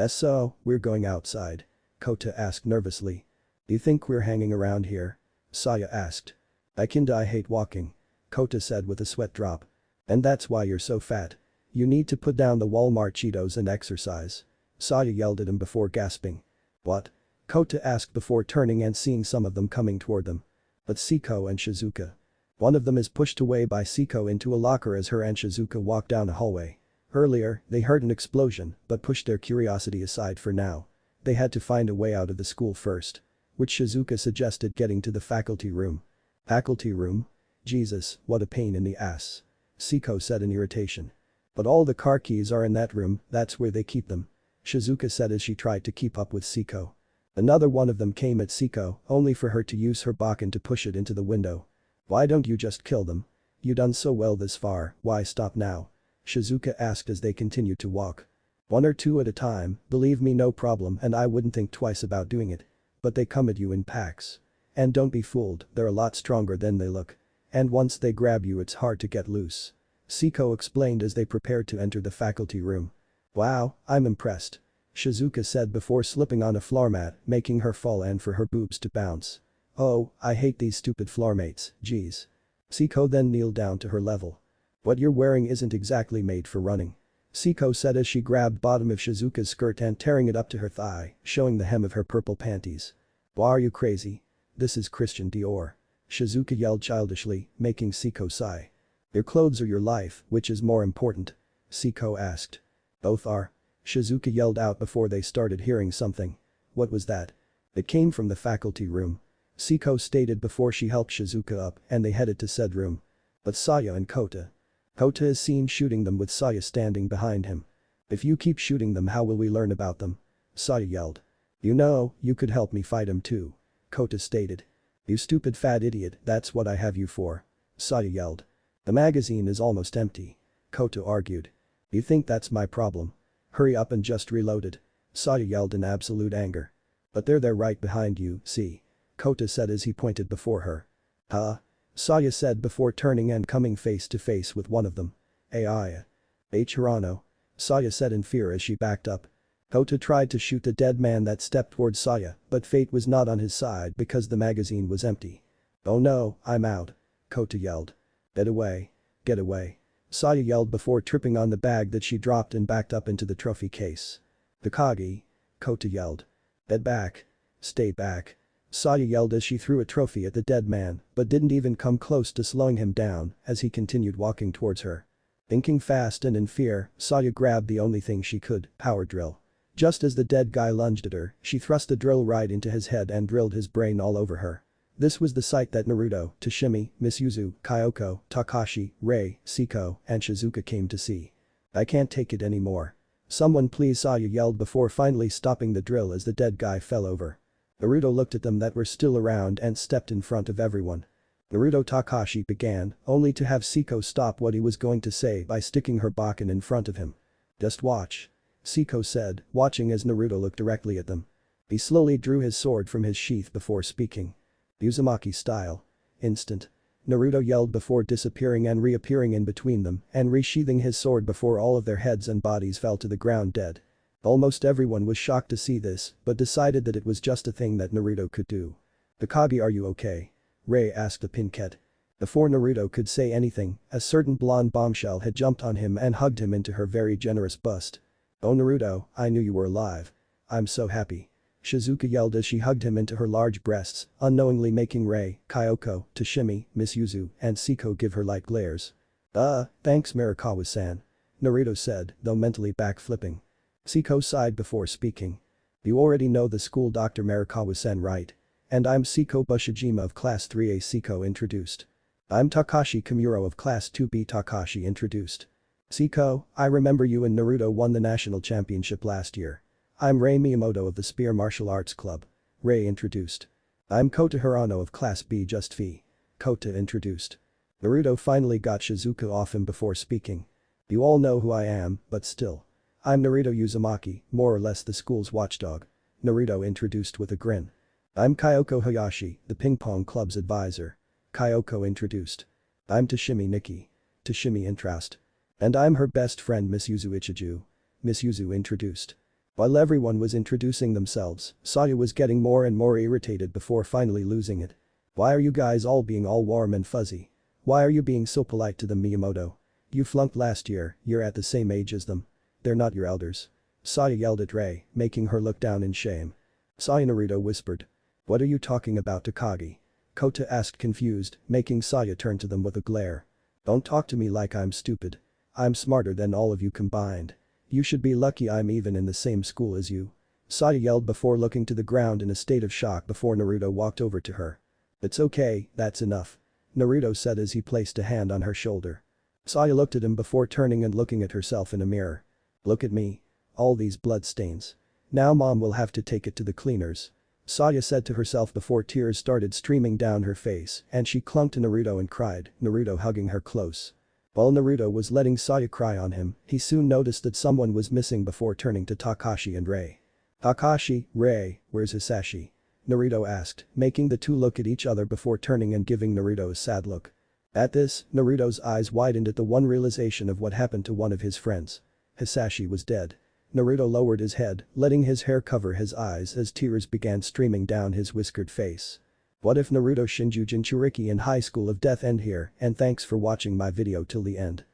So, we're going outside. Kota asked nervously. "Do you think we're hanging around here?" Saya asked. "I kinda hate walking," Kota said with a sweat drop. "And that's why you're so fat. You need to put down the Walmart Cheetos and exercise." Saya yelled at him before gasping. "What?" Kota asked before turning and seeing some of them coming toward them. But Siko and Shizuka. One of them is pushed away by Siko into a locker as her and Shizuka walk down a hallway. Earlier, they heard an explosion but pushed their curiosity aside for now. They had to find a way out of the school first. Which Shizuka suggested getting to the faculty room. Faculty room? Jesus, what a pain in the ass. Siko said in irritation. But all the car keys are in that room, that's where they keep them. Shizuka said as she tried to keep up with Siko. Another one of them came at Siko, only for her to use her Bakken to push it into the window. "Why don't you just kill them? You done so well this far, why stop now?" Shizuka asked as they continued to walk. "One or two at a time, believe me, no problem, and I wouldn't think twice about doing it. But they come at you in packs. And don't be fooled, they're a lot stronger than they look. And once they grab you it's hard to get loose." Siko explained as they prepared to enter the faculty room. "Wow, I'm impressed," Shizuka said before slipping on a floor mat, making her fall and for her boobs to bounce. "Oh, I hate these stupid floor mates, geez." Siko then kneeled down to her level. "What you're wearing isn't exactly made for running," Siko said as she grabbed bottom of Shizuka's skirt and tearing it up to her thigh, showing the hem of her purple panties. "Why are you crazy? This is Christian Dior," Shizuka yelled childishly, making Siko sigh. "Your clothes or your life, which is more important?" Siko asked. "Both are," Shizuka yelled out before they started hearing something. "What was that?" "It came from the faculty room," Siko stated before she helped Shizuka up and they headed to said room. But Saya and Kota. Kota is seen shooting them with Saya standing behind him. "If you keep shooting them, how will we learn about them?" Saya yelled. "You know, you could help me fight him too," Kota stated. "You stupid fat idiot, that's what I have you for," Saya yelled. "The magazine is almost empty," Kota argued. "You think that's my problem? Hurry up and just reload it," Saya yelled in absolute anger. "But they're there right behind you, see," Kota said as he pointed before her. "Huh?" Saya said before turning and coming face to face with one of them. "Ai. Hirano," Saya said in fear as she backed up. Kota tried to shoot the dead man that stepped towards Saya, but fate was not on his side because the magazine was empty. "Oh no, I'm out," Kota yelled. "Get away. Get away," Saya yelled before tripping on the bag that she dropped and backed up into the trophy case. "Takagi," Kota yelled. "Get back. Stay back," Saya yelled as she threw a trophy at the dead man but didn't even come close to slowing him down as he continued walking towards her. Thinking fast and in fear, Saya grabbed the only thing she could, power drill. Just as the dead guy lunged at her, she thrust the drill right into his head and drilled his brain all over her. This was the sight that Naruto, Tashimi, Misuzu, Kyoko, Takashi, Rei, Siko, and Shizuka came to see. "I can't take it anymore. Someone please," Saya yelled before finally stopping the drill as the dead guy fell over. Naruto looked at them that were still around and stepped in front of everyone. Naruto Takashi began, only to have Siko stop what he was going to say by sticking her Bakken in front of him. "Just watch," Siko said, watching as Naruto looked directly at them. He slowly drew his sword from his sheath before speaking. "Uzumaki style. Instant," Naruto yelled before disappearing and reappearing in between them and resheathing his sword before all of their heads and bodies fell to the ground dead. Almost everyone was shocked to see this but decided that it was just a thing that Naruto could do. "Takagi, are you okay?" Rei asked the Pinket. Before Naruto could say anything, a certain blonde bombshell had jumped on him and hugged him into her very generous bust. "Oh Naruto, I knew you were alive. I'm so happy," Shizuka yelled as she hugged him into her large breasts, unknowingly making Rei, Kyoko, Tashimi, Misuzu, and Siko give her light glares. Thanks Marikawa-san," Naruto said, though mentally backflipping. Siko sighed before speaking. "You already know the school Dr. Marikawa-san, right? And I'm Siko Bushijima of Class 3A," Siko introduced. "I'm Takashi Kimuro of Class 2B," Takashi introduced. "Siko, I remember you and Naruto won the national championship last year. I'm Rei Miyamoto of the Spear Martial Arts Club," Rei introduced. "I'm Kota Hirano of Class B Just Phi," Kota introduced. Naruto finally got Shizuka off him before speaking. "You all know who I am, but still. I'm Naruto Uzumaki, more or less the school's watchdog," Naruto introduced with a grin. "I'm Kyoko Hayashi, the ping pong club's advisor," Kyoko introduced. "I'm Tashimi Nikki," Tashimi introduced. "And I'm her best friend Miss Yuzu Ichiju," Miss Yuzu introduced. While everyone was introducing themselves, Saya was getting more and more irritated before finally losing it. Why are you guys all being all warm and fuzzy? Why are you being so polite to them, Miyamoto? You flunked last year, you're at the same age as them. They're not your elders. Saya yelled at Rei, making her look down in shame. Saya, Naruto whispered. What are you talking about, Takagi? Kota asked, confused, making Saya turn to them with a glare. Don't talk to me like I'm stupid. I'm smarter than all of you combined. You should be lucky I'm even in the same school as you. Saya yelled before looking to the ground in a state of shock before Naruto walked over to her. It's okay, that's enough. Naruto said as he placed a hand on her shoulder. Saya looked at him before turning and looking at herself in a mirror. Look at me. All these blood stains. Now mom will have to take it to the cleaners. Saya said to herself before tears started streaming down her face and she clung to Naruto and cried, Naruto hugging her close. While Naruto was letting Saya cry on him, he soon noticed that someone was missing before turning to Takashi and Rei. Takashi, Rei, where's Hisashi? Naruto asked, making the two look at each other before turning and giving Naruto a sad look. At this, Naruto's eyes widened at the one realization of what happened to one of his friends. Hisashi was dead. Naruto lowered his head, letting his hair cover his eyes as tears began streaming down his whiskered face. What if Naruto Shinju Jinchuuriki in High School of Death end here, and thanks for watching my video till the end.